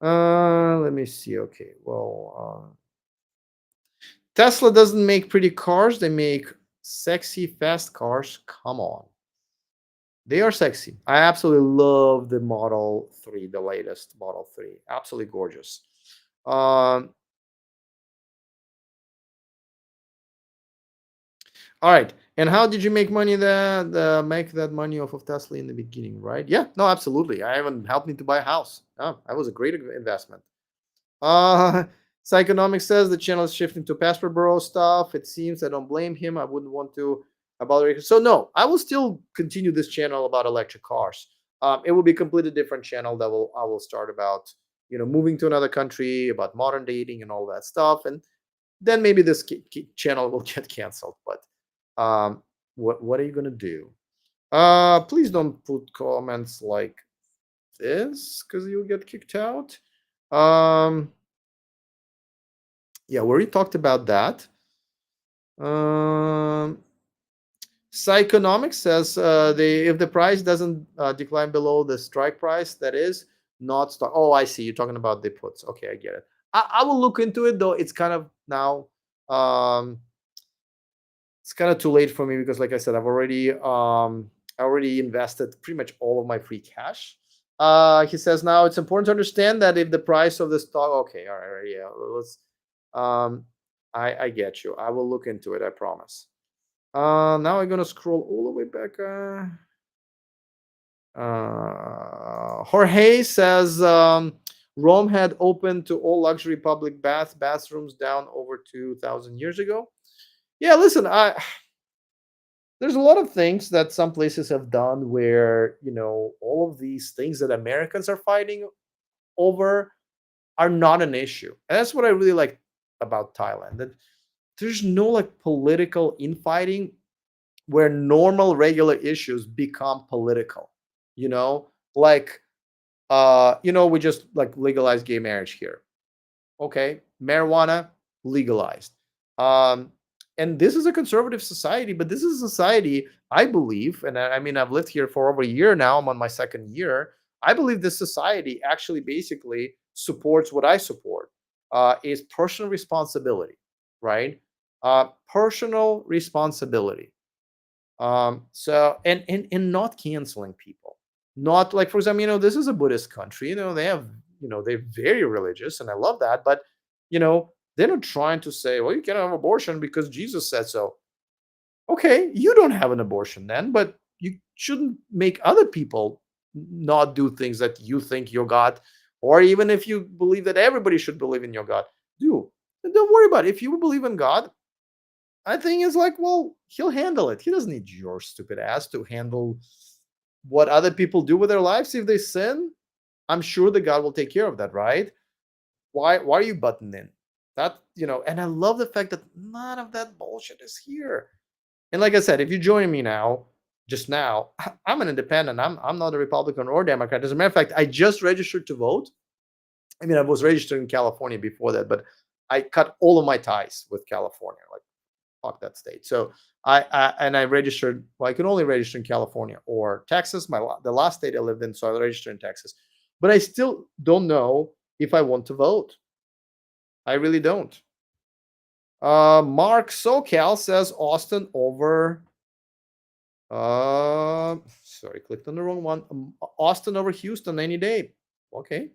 Let me see. Okay, well, Tesla doesn't make pretty cars. They make sexy, fast cars. Come on. They are sexy. I absolutely love the Model 3, the latest Model 3. Absolutely gorgeous. Um, all right. And how did you make money make that money off of Tesla in the beginning, right? Yeah, no, absolutely. I haven't helped me to buy a house. Oh, that was a great investment. Uh Psychonomics says the channel is shifting to passport bureau stuff. It seems I don't blame him. I wouldn't want to about it. So no, I will still continue this channel about electric cars. It will be a completely different channel that will I will start about moving to another country, about modern dating and all that stuff, and then maybe this channel will get canceled. But what are you gonna do? Please don't put comments like this because you'll get kicked out. Um, yeah, we already talked about that. Um, Psychonomics says if the price doesn't decline below the strike price, that is not stock. Oh, I see. You're talking about the puts. Okay, I get it. I will look into it though. It's kind of now. Um, it's kind of too late for me because, like I said, I already invested pretty much all of my free cash. He says now it's important to understand that if the price of the stock. Okay, all right, yeah. Let's. Um, I get you. I will look into it. I promise. Now I'm gonna scroll all the way back. Jorge says Rome had opened to all luxury public bathrooms down over 2,000 years ago. Yeah, listen, I there's a lot of things that some places have done where all of these things that Americans are fighting over are not an issue, and that's what I really like about Thailand. That there's no like political infighting where normal regular issues become political you know like we just like legalize gay marriage here. Okay, marijuana legalized. um and this is a conservative society, but this is a society I believe, and I mean I've lived here for over a year now. I'm on my second year. I believe this society actually basically supports what I support, is personal responsibility, right? Personal responsibility. So and not canceling people. Not like, for example, this is a Buddhist country. They have, they're very religious, and I love that. But they're not trying to say, well, you can't have abortion because Jesus said so. Okay, you don't have an abortion then, but you shouldn't make other people not do things that you think your God, or even if you believe that everybody should believe in your God, do. Don't worry about it. If you believe in God, I think it's like, well, he'll handle it. He doesn't need your stupid ass to handle what other people do with their lives. If they sin, I'm sure that God will take care of that, right? Why are you butting in? And I love the fact that none of that bullshit is here. And like I said, if you're joining me now, just now, I'm an independent. I'm not a Republican or Democrat. As a matter of fact, I just registered to vote. I mean, I was registered in California before that, but I cut all of my ties with California. Like, fuck that state. So I registered. Well, I can only register in California or Texas. The last state I lived in, so I registered in Texas. But I still don't know if I want to vote. I really don't. Mark SoCal says Austin over. Sorry, clicked on the wrong one. Austin over Houston any day. Okay,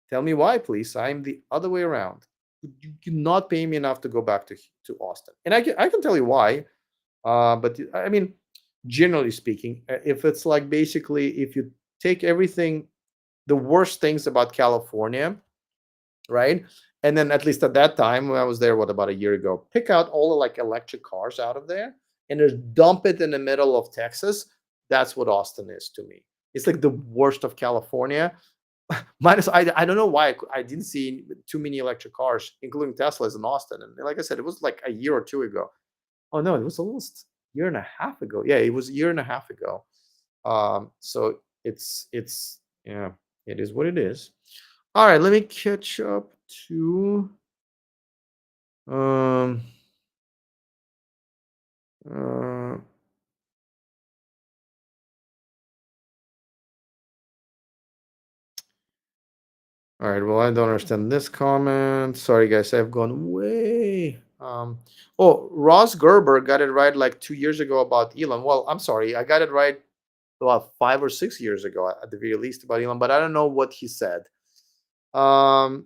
tell me why, please. I'm the other way around. You cannot pay me enough to go back to Austin, and I can tell you why. But I mean, generally speaking, if it's like basically if you take everything, the worst things about California, right? And then at least at that time when I was there, what about a year ago, pick out all the like electric cars out of there and just dump it in the middle of Texas. That's what Austin is to me. It's like the worst of California. Minus, I don't know why I didn't see too many electric cars, including Teslas in Austin. And like I said, it was like a year or two ago. Oh no, it was almost a year and a half ago. Yeah, it was a year and a half ago. So it's yeah, it is what it is. All right, let me catch up to um uh all right, well, I don't understand this comment. Sorry guys, I've gone way oh, Ross Gerber got it right like 2 years ago about Elon. Well, I'm sorry, I got it right about 5 or 6 years ago at the very least about Elon, but I don't know what he said. Um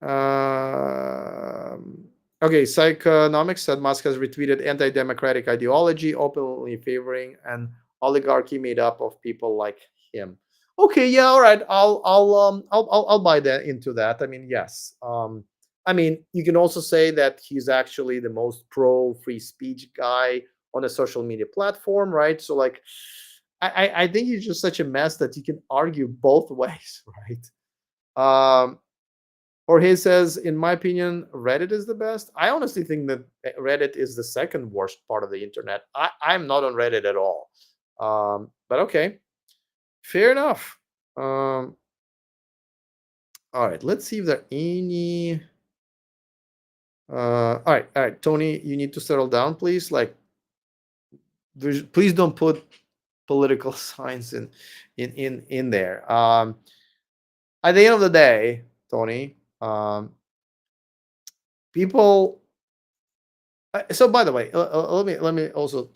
Um, okay, Psychonomics said Musk has retweeted anti-democratic ideology, openly favoring an oligarchy made up of people like him. Okay, yeah, all right. I'll buy that into that. I mean, yes. I mean, you can also say that he's actually the most pro free speech guy on a social media platform, right? So like, I think he's just such a mess that you can argue both ways, right? Jorge says, in my opinion, Reddit is the best. I honestly think that Reddit is the second worst part of the internet. I'm not on Reddit at all. But okay, fair enough. All right, let's see if there are any. All right, Tony, you need to settle down, please. Like, please don't put political signs in there. At the end of the day, Tony, people. So by the way, let me also.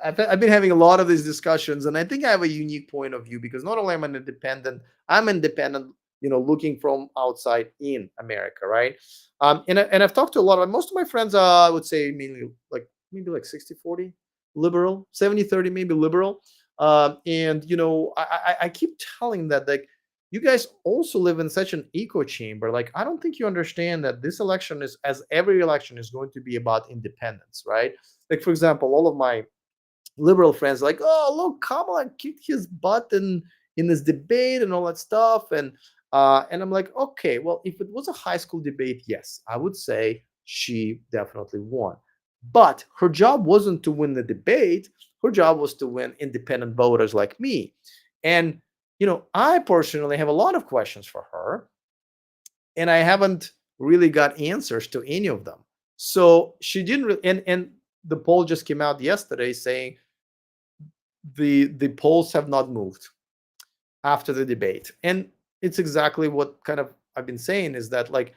I've been having a lot of these discussions, and I think I have a unique point of view because not only am I independent, I'm independent. Looking from outside in America, right? And I've talked to a lot of most of my friends. I would say mainly like maybe like 60-40 liberal, 70-30 maybe liberal. And I keep telling that like you guys also live in such an echo chamber. Like, I don't think you understand that this election is, as every election, is going to be about independence, right? Like, for example, all of my liberal friends are like, oh, look, Kamala kicked his butt in this debate and all that stuff, and I'm like, okay, well, if it was a high school debate, yes, I would say she definitely won. But her job wasn't to win the debate. Her job was to win independent voters like me. And I personally have a lot of questions for her, and I haven't really got answers to any of them. So she didn't really, and the poll just came out yesterday saying the polls have not moved after the debate. And it's exactly what kind of I've been saying is that like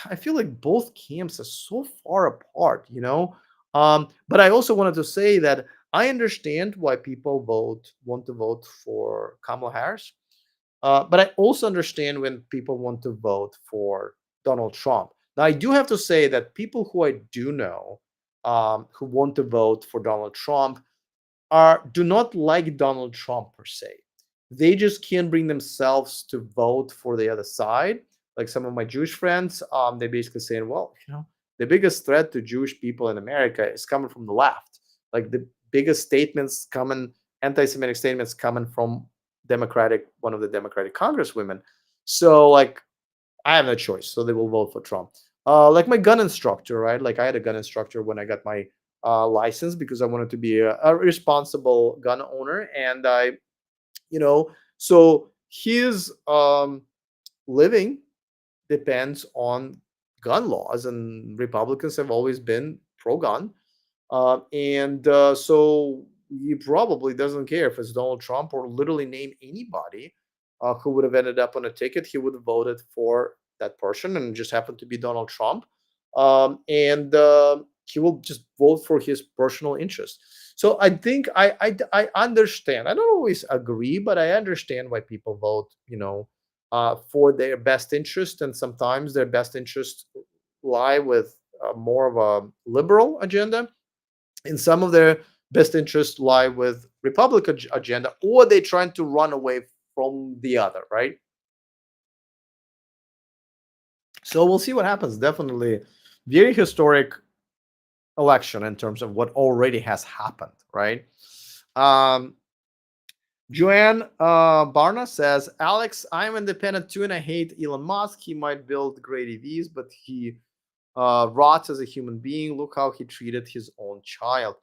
I feel like both camps are so far apart. But I also wanted to say that I understand why people want to vote for Kamala Harris. But I also understand when people want to vote for Donald Trump. Now, I do have to say that people who I do know who want to vote for Donald Trump do not like Donald Trump per se. They just can't bring themselves to vote for the other side. Like some of my Jewish friends, they basically saying, well, the biggest threat to Jewish people in America is coming from the left. Like the biggest statements coming, anti-Semitic statements coming from one of the Democratic congresswomen. So like I have no choice. So they will vote for Trump. Like my gun instructor, right? Like I had a gun instructor when I got my license because I wanted to be a responsible gun owner, and so his living depends on gun laws, and Republicans have always been pro-gun, and so he probably doesn't care if it's Donald Trump or literally name anybody who would have ended up on a ticket. He would have voted for that person, and it just happened to be Donald Trump. And he will just vote for his personal interest. So I think I understand. I don't always agree, but I understand why people vote, for their best interest, and sometimes their best interest lie with more of a liberal agenda, and some of their best interests lie with Republican agenda, or they're trying to run away from the other, right? So we'll see what happens. Definitely, very historic election in terms of what already has happened, right? Um, Joanne Barna says, Alex, I'm independent too, and I hate Elon Musk. He might build great EVs, but he rots as a human being. Look how he treated his own child.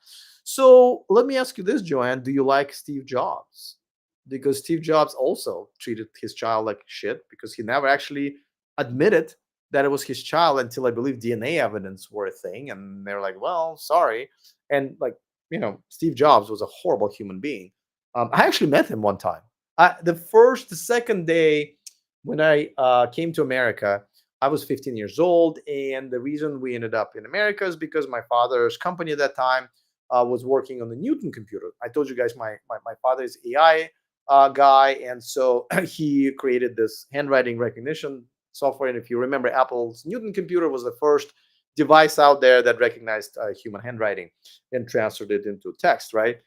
So let me ask you this, Joanne. Do you like Steve Jobs? Because Steve Jobs also treated his child like shit because he never actually admitted that it was his child until I believe DNA evidence were a thing. And they're like, well, sorry. And like, Steve Jobs was a horrible human being. I actually met him one time. The second day when I came to America, I was 15 years old, and the reason we ended up in America is because my father's company at that time was working on the Newton computer. I told you guys my father is AI guy, and so he created this handwriting recognition software. And if you remember, Apple's Newton computer was the first device out there that recognized human handwriting and transferred it into text, right?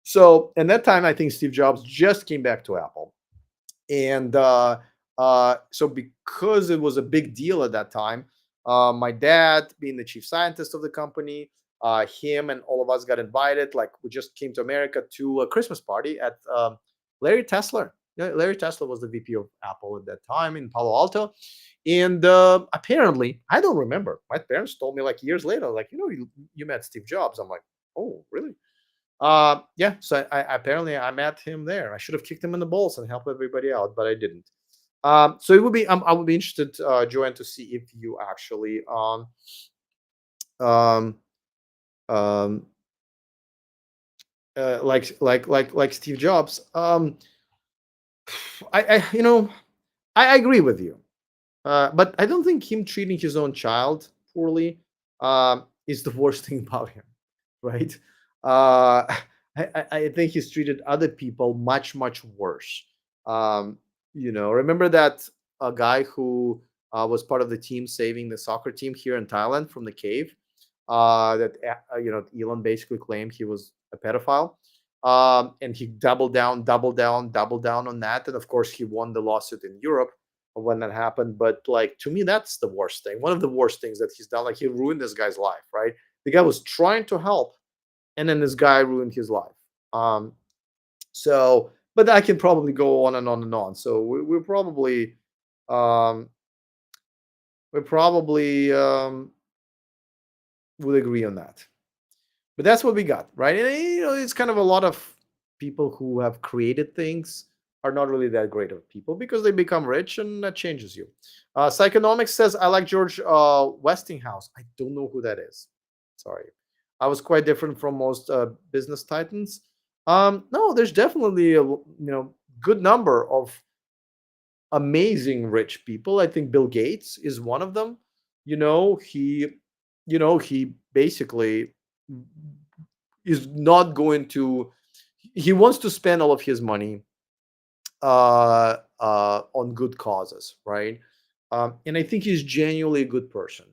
So, in that time, I think Steve Jobs just came back to Apple, and so because it was a big deal at that time, my dad being the chief scientist of the company, him and all of us got invited. Like we just came to America to a Christmas party at Larry Tesler. Yeah, Larry Tesler was the VP of Apple at that time in Palo Alto. And apparently, I don't remember. My parents told me like years later, like, you met Steve Jobs. I'm like, oh, really? Yeah, so apparently I met him there. I should have kicked him in the balls and helped everybody out, but I didn't. So it would be I would be interested, Joanne, to see if you actually um um like Steve Jobs. I agree with you. But I don't think him treating his own child poorly is the worst thing about him, right? Uh, I think he's treated other people much, much worse. Remember that a guy who was part of the team saving the soccer team here in Thailand from the cave? Elon basically claimed he was a pedophile. And he doubled down, doubled down, doubled down on that. And of course, he won the lawsuit in Europe when that happened. But like to me, that's the worst thing. One of the worst things that he's done. Like he ruined this guy's life, right? The guy was trying to help, and then this guy ruined his life. Um, but I can probably go on and on and on. So um, we probably would agree on that. But that's what we got, right? And it's kind of a lot of people who have created things are not really that great of people because they become rich and that changes you. Psychonomics says, I like George Westinghouse. I don't know who that is. Sorry. I was quite different from most business titans. No, there's definitely a good number of amazing rich people. I think Bill Gates is one of them. He basically is not going to he wants to spend all of his money on good causes, right? And I think he's genuinely a good person.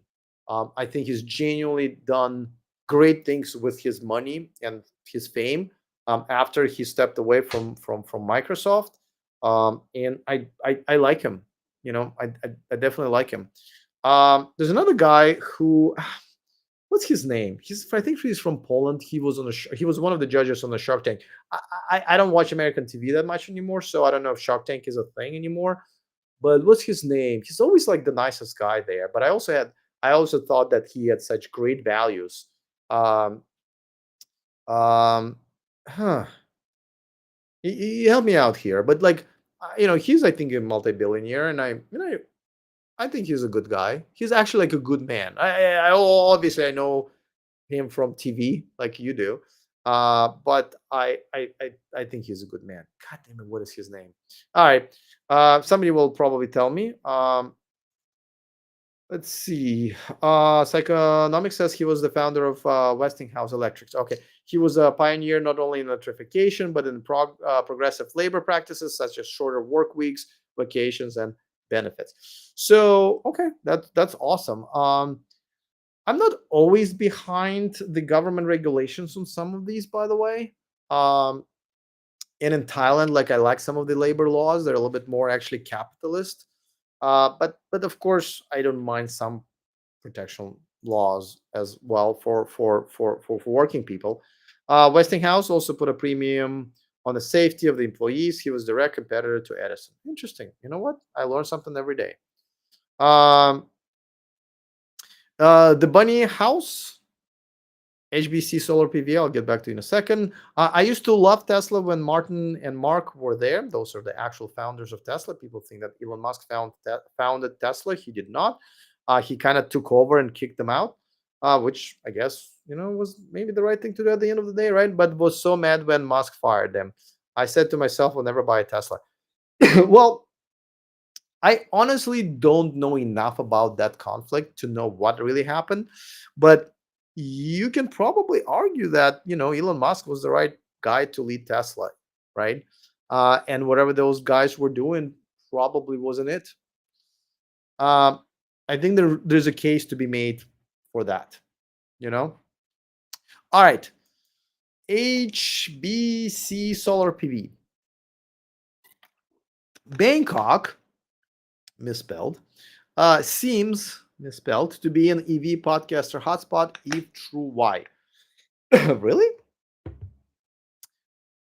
I think he's genuinely done great things with his money and his fame after he stepped away from Microsoft. And I like him. I definitely like him. There's another guy who what's his name? I think he's from Poland. He was one of the judges on the Shark Tank. I don't watch American TV that much anymore, so I don't know if Shark Tank is a thing anymore. But what's his name? He's always like the nicest guy there. But I also thought that he had such great values. Um, um, huh. He helped me out here, but like, he's I think a multi-billionaire, and I think he's a good guy. He's actually like a good man. Obviously I know him from TV like you do. But I think he's a good man. God damn it, what is his name? All right. Somebody will probably tell me. Let's see. Psychonomics says he was the founder of Westinghouse Electric. Okay, he was a pioneer not only in electrification but in progressive labor practices such as shorter work weeks, vacations, and benefits. So, okay, that's awesome. I'm not always behind the government regulations on some of these, by the way. Um, and in Thailand, like I like some of the labor laws; they're a little bit more actually capitalist. But of course, I don't mind some protection laws as well for working people. Westinghouse also put a premium on the safety of the employees. He was direct competitor to Edison. Interesting. You know what? I learn something every day. Um, the Bunny House, HBC Solar PV. I'll get back to you in a second. I used to love Tesla when Martin and Mark were there. Those are the actual founders of Tesla. People think that Elon Musk founded Tesla. He did not. He kind of took over and kicked them out, which I guess was maybe the right thing to do at the end of the day, right? But was so mad when Musk fired them. I said to myself, "I'll never buy a Tesla." Well, I honestly don't know enough about that conflict to know what really happened, but you can probably argue that Elon Musk was the right guy to lead Tesla, right? And whatever those guys were doing probably wasn't it. Um, I think there's a case to be made for that. You know. All right, HBC Solar PV, Bangkok, misspelled, seems misspelled to be an EV podcaster hotspot. If true, why? Really?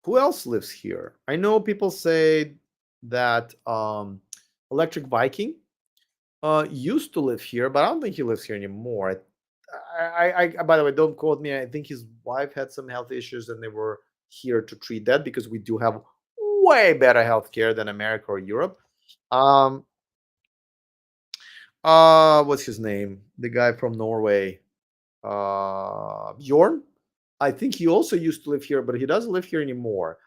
Who else lives here? I know people say that Electric Viking used to live here, but I don't think he lives here anymore. By the way, don't quote me. I think his wife had some health issues, and they were here to treat that because we do have way better healthcare than America or Europe. Um, what's his name? The guy from Norway, Bjorn. I think he also used to live here, but he doesn't live here anymore.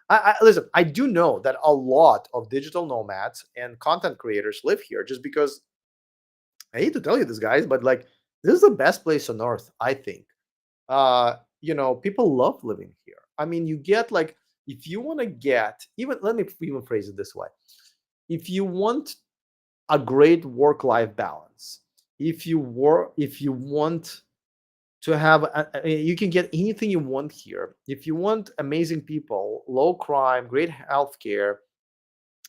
Listen. I do know that a lot of digital nomads and content creators live here, just because I hate to tell you this, guys, but like this is the best place on earth. I think. People love living here. I mean, you get like if you want to get even. Let me even phrase it this way: if you want a great work-life balance, if you want to have you can get anything you want here. If you want amazing people, low crime, great healthcare,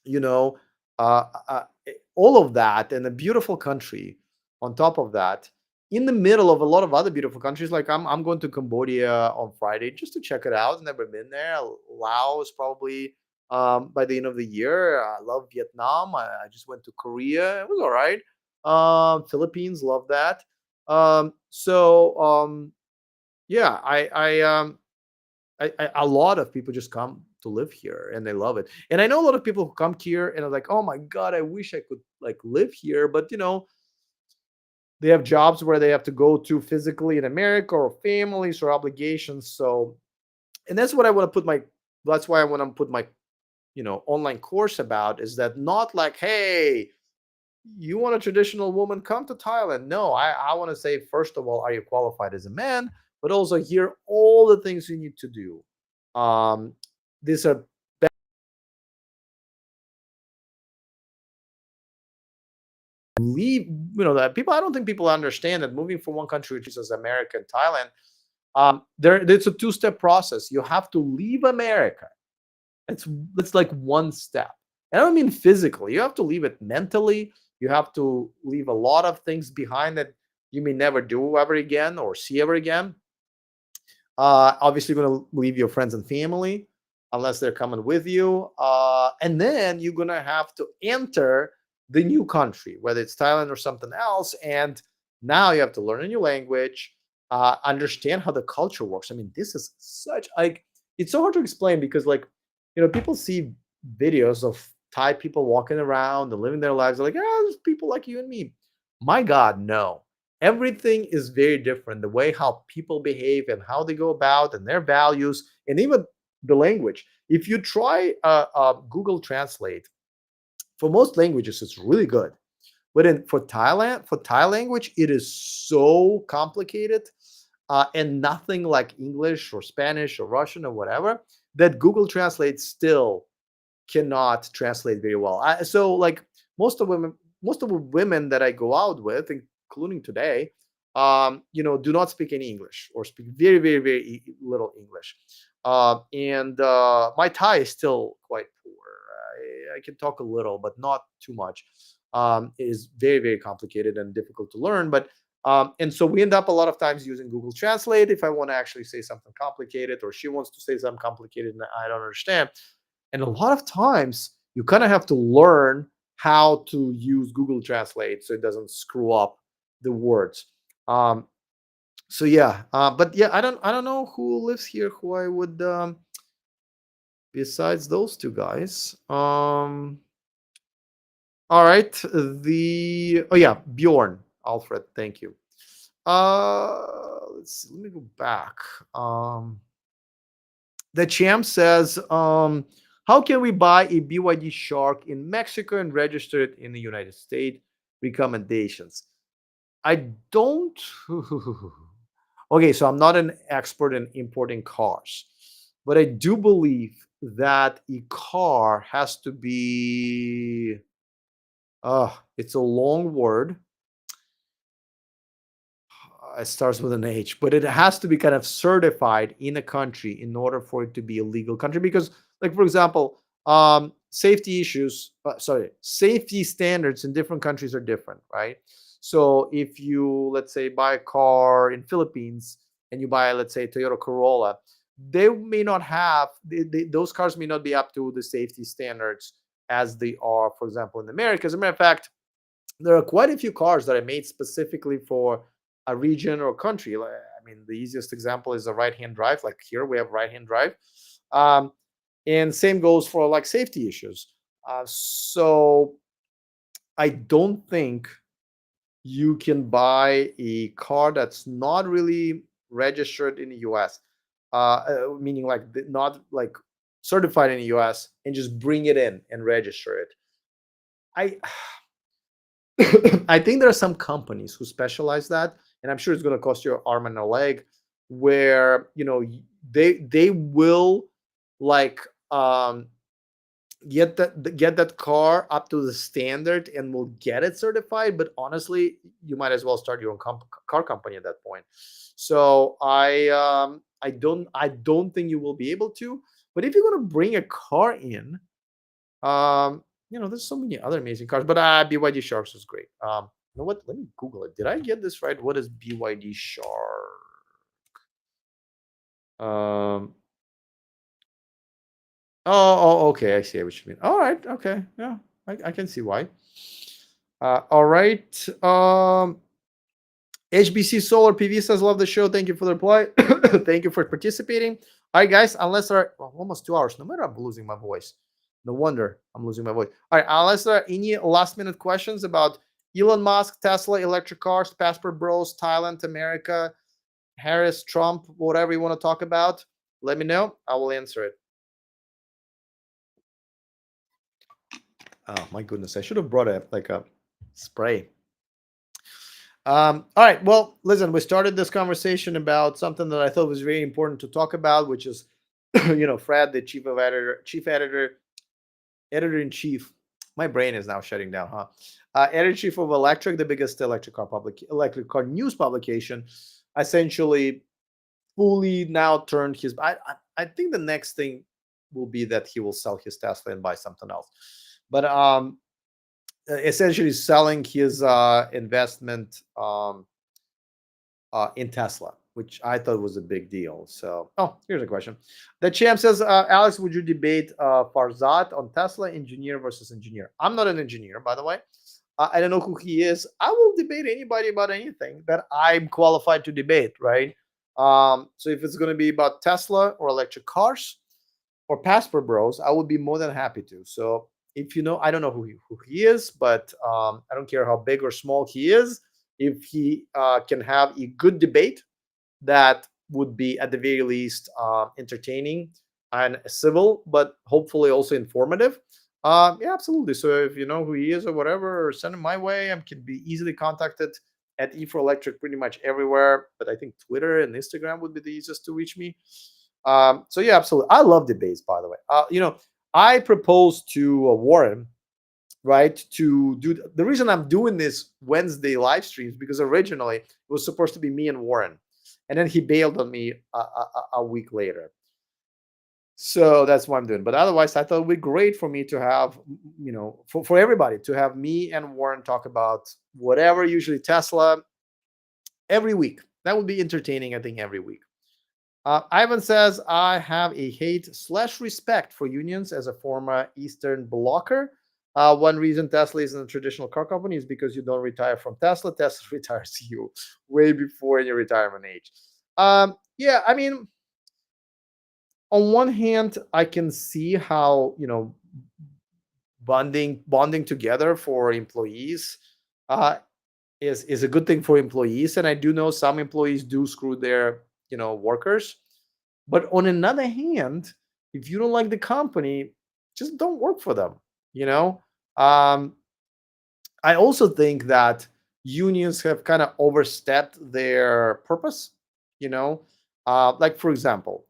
you know all of that, and a beautiful country on top of that, in the middle of a lot of other beautiful countries. Like I'm going to Cambodia on Friday just to check it out. Never been there. Laos probably by the end of the year. I love Vietnam. I just went to Korea. It was all right. Philippines, love that. Yeah, a lot of people just come to live here and they love it. And I know a lot of people who come here and are like, "Oh my god, I wish I could like live here," but they have jobs where they have to go to physically in America, or families or obligations. So, and that's what I want to put my that's why I want to put my online course about, is that not like, "Hey, you want a traditional woman, come to Thailand." No, I want to say, first of all, are you qualified as a man? But also here all the things you need to do. These are leave, that people, I don't think people understand that moving from one country, which is as America and Thailand, it's a two-step process. You have to leave America. It's like one step. And I don't mean physically. You have to leave it mentally. You have to leave a lot of things behind that you may never do ever again or see ever again. Obviously, you're going to leave your friends and family unless they're coming with you. And then you're going to have to enter the new country, whether it's Thailand or something else. And now you have to learn a new language, understand how the culture works. I mean, this is such like, it's so hard to explain because, like, people see videos of Thai people walking around and living their lives. They're like, "Oh, there's people like you and me." My God, no. Everything is very different. The way how people behave and how they go about and their values, and even the language. If you try Google Translate, for most languages, it's really good. But for Thai language, it is so complicated, and nothing like English or Spanish or Russian or whatever, that Google Translate still cannot translate very well. So like most of the women that I go out with, including today, do not speak any English or speak very, very, very little English. And my Thai is still quite poor. I can talk a little, but not too much. It is very, very complicated and difficult to learn. And so we end up a lot of times using Google Translate if I want to actually say something complicated, or she wants to say something complicated and I don't understand. And a lot of times you kind of have to learn how to use Google Translate so it doesn't screw up the words. Um, so yeah, but yeah, I don't know who lives here who I would besides those two guys. All right, oh yeah, Bjorn Alfred, thank you. Let's see, let me go back. The champ says, how can we buy a BYD Shark in Mexico and register it in the United States? Recommendations. I don't. Okay, so I'm not an expert in importing cars, but I do believe that a car has to be. It's a long word. It starts with an H, but it has to be kind of certified in a country in order for it to be a legal country. Because, like for example, safety issues, safety standards in different countries are different, right? So if you, let's say, buy a car in Philippines and you buy, let's say, Toyota Corolla, they may not have those cars may not be up to the safety standards as they are, for example, in America. As a matter of fact, there are quite a few cars that are made specifically for a region or country. I mean, the easiest example is a right-hand drive. Like here, we have right-hand drive, um, and same goes for like safety issues. So I don't think you can buy a car that's not really registered in the U.S., meaning like not like certified in the U.S., and just bring it in and register it. I I think there are some companies who specialize that, and I'm sure it's going to cost you an arm and a leg, where they will like get that car up to the standard and will get it certified. But honestly, you might as well start your own car company at that point. So I don't think you will be able to. But if you're going to bring a car in, there's so many other amazing cars, but BYD Sharks is great. You know what? Let me Google it. Did I get this right? What is BYD Shark? Um. Okay. I see what you mean. All right. Okay. Yeah, I can see why. All right. HBC Solar PV says, love the show. Thank you for the reply. Thank you for participating. All right, guys. Unless there are almost 2 hours. No matter, I'm losing my voice. No wonder I'm losing my voice. All right, unless there are any last minute questions about Elon Musk, Tesla, electric cars, Passport Bros, Thailand, America, Harris, Trump, whatever you want to talk about, let me know. I will answer it. Oh my goodness, I should have brought a spray. All right. Well, listen, we started this conversation about something that I thought was very important to talk about, which is, Fred, the editor in chief. My brain is now shutting down, huh? Editor in chief of Electrek, the biggest electric car news publication, essentially fully now turned his. I think the next thing will be that he will sell his Tesla and buy something else, but essentially selling his investment in Tesla, which I thought was a big deal. So, here's a question. The champ says, Alex, would you debate Farzad on Tesla, engineer versus engineer? I'm not an engineer, by the way. I don't know who he is. I will debate anybody about anything that I'm qualified to debate, right? So if it's going to be about Tesla or electric cars or Passport Bros, I would be more than happy to. So if I don't know who he is, but I don't care how big or small he is. If he can have a good debate that would be at the very least entertaining and civil, but hopefully also informative, Yeah, absolutely. So if you know who he is or whatever, or send him my way. I can be easily contacted at E for Electric pretty much everywhere. But I think Twitter and Instagram would be the easiest to reach me. So yeah, absolutely. I love debates, by the way. I proposed to Warren, right, to do the reason I'm doing this Wednesday live streams because originally it was supposed to be me and Warren, and then he bailed on me a week later. So that's what I'm doing. But otherwise, I thought it would be great for me to have, for everybody to have me and Warren talk about whatever, usually Tesla, every week. That would be entertaining, I think, every week. Ivan says, I have a hate/respect for unions as a former Eastern blocker. One reason Tesla isn't a traditional car company is because you don't retire from Tesla. Tesla retires you way before your retirement age. Yeah, I mean, on one hand, I can see how bonding together for employees uh, is a good thing for employees, and I do know some employees do screw their workers. But on another hand, if you don't like the company, just don't work for them. You know, um, I also think that unions have kind of overstepped their purpose. You know, like for example.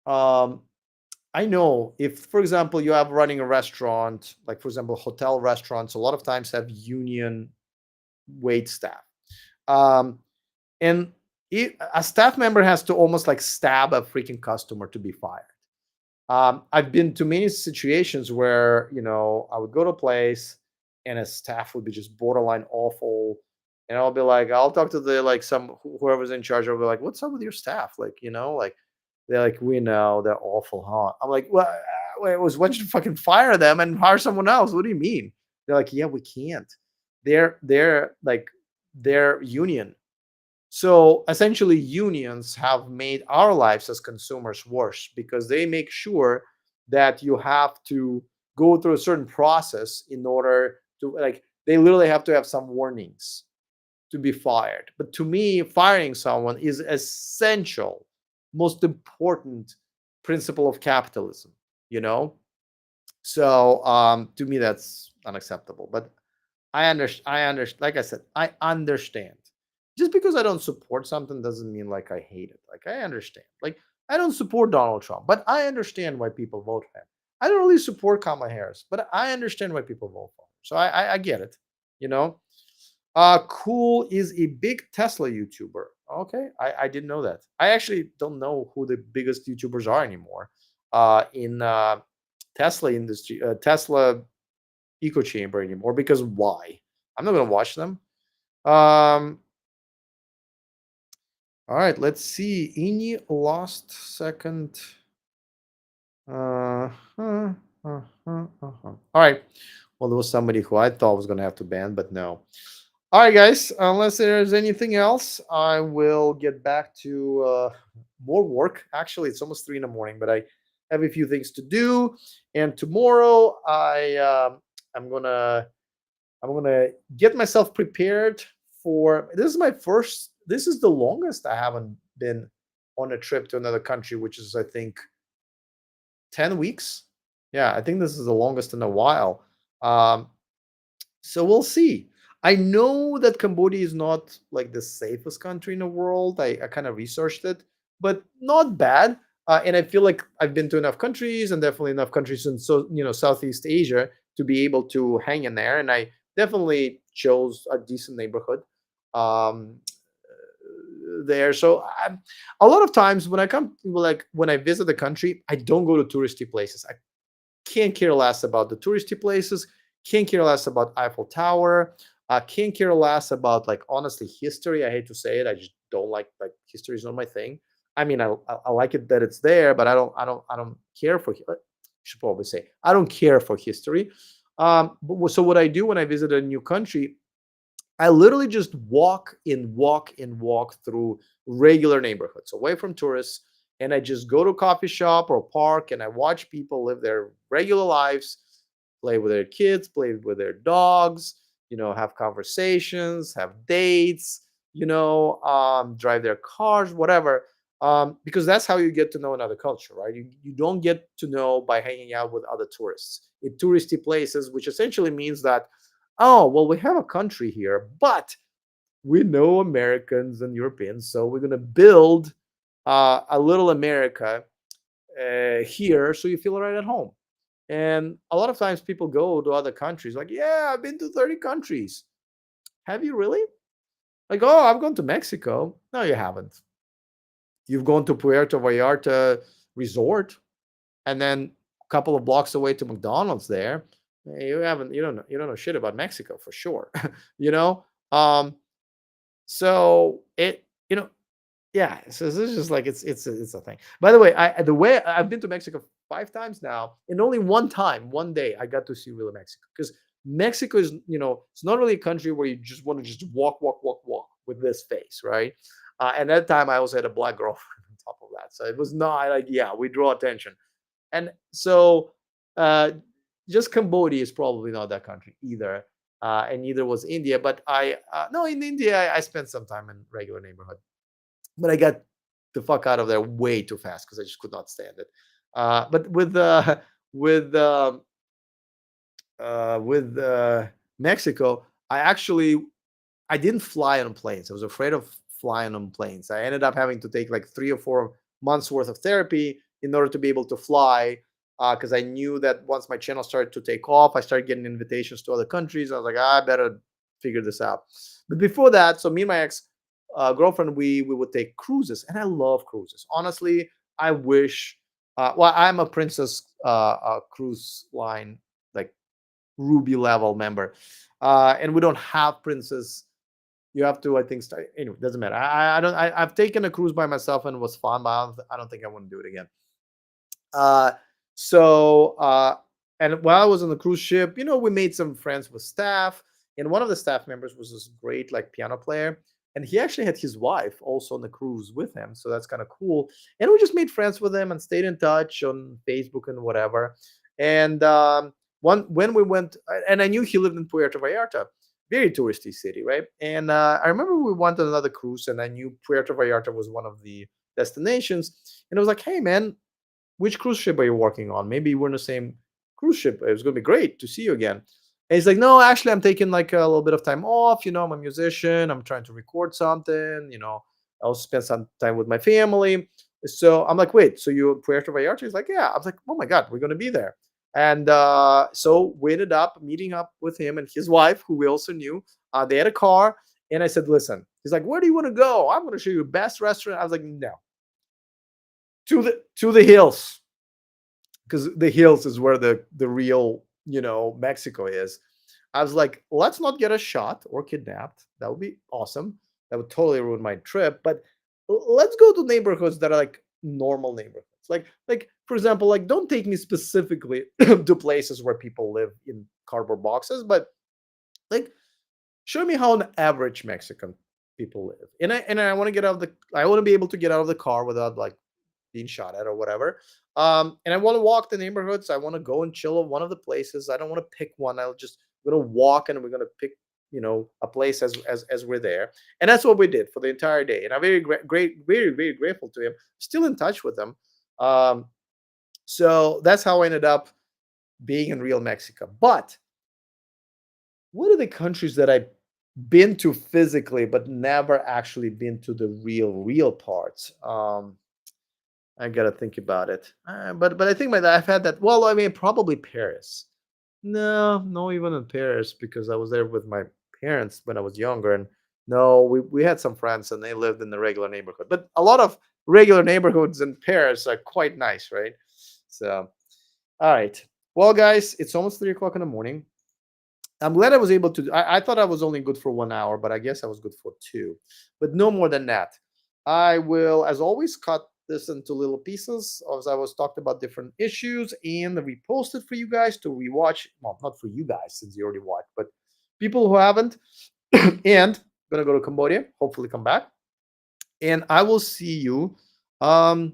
Um, I know if, for example, you have running a restaurant, like for example, hotel restaurants, a lot of times have union wait staff. Um, and a staff member has to almost like stab a freaking customer to be fired. I've been to many situations where, I would go to a place and a staff would be just borderline awful. And I'll be like, I'll talk to the, like, whoever's in charge. I'll be like, what's up with your staff? Like, like, they're like, we know they're awful, huh? I'm like, well, wait, it was, why don't you fucking fire them and hire someone else? What do you mean? They're like, yeah, we can't. They're like, their union. So essentially, unions have made our lives as consumers worse because they make sure that you have to go through a certain process in order to, like, they literally have to have some warnings to be fired. But to me, firing someone is essential, most important principle of capitalism, you know? So to me, that's unacceptable. But I understand. Like I said, I understand. Just because I don't support something doesn't mean like I hate it. Like I understand. Like I don't support Donald Trump, but I understand why people vote for him. I don't really support Kamala Harris, but I understand why people vote for him. So I get it. You know. Cool is a big Tesla YouTuber. Okay, I didn't know that. I actually don't know who the biggest YouTubers are anymore. In Tesla industry, Tesla echo chamber anymore, because why? I'm not gonna watch them. Um, all right, let's see. Any last second. Uh, huh, All right. Well, there was somebody who I thought was gonna have to ban, but no. All right, guys. Unless there's anything else, I will get back to more work. Actually, it's almost 3 in the morning, but I have a few things to do. And tomorrow, I'm gonna I'm gonna get myself prepared for. This is my first. This is the longest I haven't been on a trip to another country, which is, I think, 10 weeks. Yeah, I think this is the longest in a while. Um, so we'll see. I know that Cambodia is not like the safest country in the world. I kind of researched it, but not bad. And I feel like I've been to enough countries, and definitely enough countries in, Southeast Asia, to be able to hang in there. And I definitely chose a decent neighborhood um, there. So a lot of times when I come, like when I visit the country, I don't go to touristy places. I can't care less about the touristy places. Can't care less about Eiffel Tower. Can't care less about, like, honestly, history. I hate to say it. I just don't like history is not my thing. I mean, I like it that it's there, but I don't care for. I should probably say I don't care for history. So what I do when I visit a new country, I literally just walk through regular neighborhoods away from tourists. And I just go to a coffee shop or a park and I watch people live their regular lives, play with their kids, play with their dogs, have conversations, have dates, drive their cars, whatever. Because that's how you get to know another culture, right? You don't get to know by hanging out with other tourists in touristy places, which essentially means that, oh, well, we have a country here, but we know Americans and Europeans, so we're going to build a little America here so you feel right at home. And a lot of times people go to other countries like, yeah, I've been to 30 countries. Have you really? Like, oh, I've gone to Mexico. No, you haven't. You've gone to Puerto Vallarta Resort, and then a couple of blocks away to McDonald's there. You haven't. You don't know shit about Mexico for sure. you know. Um, so yeah. So this is just like it's a thing. By the way, the way I've been to Mexico 5 times now, and only one time, one day, I got to see real Mexico because Mexico is it's not really a country where you just want to just walk, walk, walk, walk with this face, right? And that time I also had a black girlfriend on top of that, so it was not like yeah we draw attention, and so uh, just Cambodia is probably not that country either. And neither was India, but I no in India I spent some time in regular neighborhood, but I got the fuck out of there way too fast because I just could not stand it. But with with Mexico, I didn't fly on planes. I was afraid of flying on planes. I ended up having to take like 3 or 4 months worth of therapy in order to be able to fly. Because I knew that once my channel started to take off, I started getting invitations to other countries. I was like, I better figure this out. But before that, so me and my ex girlfriend, we would take cruises, and I love cruises. Honestly, I wish. Well, I'm a Princess cruise line like Ruby level member, and we don't have Princess. You have to, I think, start anyway. Doesn't matter. I don't. I've taken a cruise by myself and it was fun, but I don't think I want to do it again. Uh, so, and while I was on the cruise ship, we made some friends with staff, and one of the staff members was this great like piano player, and he actually had his wife also on the cruise with him, so that's kind of cool. And we just made friends with him and stayed in touch on Facebook and whatever. And one when we went, and I knew he lived in Puerto Vallarta, very touristy city, right? And I remember we went on another cruise, and I knew Puerto Vallarta was one of the destinations, and I was like, hey man, which cruise ship are you working on? Maybe we're in the same cruise ship. It was going to be great to see you again. And he's like, no, actually, I'm taking like a little bit of time off. I'm a musician. I'm trying to record something. I'll spend some time with my family. So I'm like, wait, so you're Puerto Vallarta? He's like, yeah. I was like, oh my God, we're going to be there. And so we ended up meeting up with him and his wife, who we also knew. They had a car. And I said, listen, he's like, where do you want to go? I'm going to show you the best restaurant. I was like, no, to the hills, because the hills is where the real Mexico is. I was like, let's not get a shot or kidnapped. That would be awesome. That would totally ruin my trip. But let's go to neighborhoods that are like normal neighborhoods. Like for example, like don't take me specifically to places where people live in cardboard boxes, but like show me how an average Mexican people live. And I want to get out of the I want to be able to get out of the car without like being shot at or whatever. And I want to walk the neighborhoods. I want to go and chill at one of the places. I don't want to pick one. I'll just gonna walk and we're gonna pick, a place as we're there. And that's what we did for the entire day. And I'm very very, very grateful to him. Still in touch with him. Um, so that's how I ended up being in real Mexico. But what are the countries that I've been to physically, but never actually been to the real parts? I gotta think about it. But I think I've had that. Well, I mean, probably Paris. No, no, even in Paris because I was there with my parents when I was younger, and no, we had some friends and they lived in the regular neighborhood. But a lot of regular neighborhoods in Paris are quite nice, right? So, all right. Well, guys, it's almost 3 o'clock in the morning. I'm glad I was able to. I thought I was only good for 1 hour, but I guess I was good for two, but no more than that. I will, as always, cut this into little pieces as I was talked about different issues and repost it for you guys to rewatch. Well, not for you guys since you already watched, but people who haven't. And I'm gonna go to Cambodia. Hopefully, come back, and I will see you um,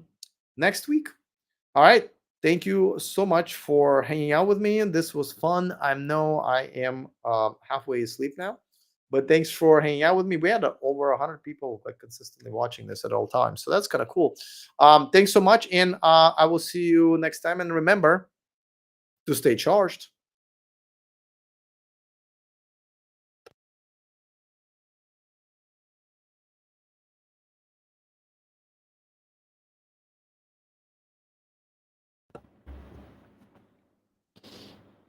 next week. All right. Thank you so much for hanging out with me. And this was fun. I know I am halfway asleep now, But thanks for hanging out with me. We had over 100 people like consistently watching this at all times, so that's kind of cool. Thanks so much, and I will see you next time. And remember to stay charged.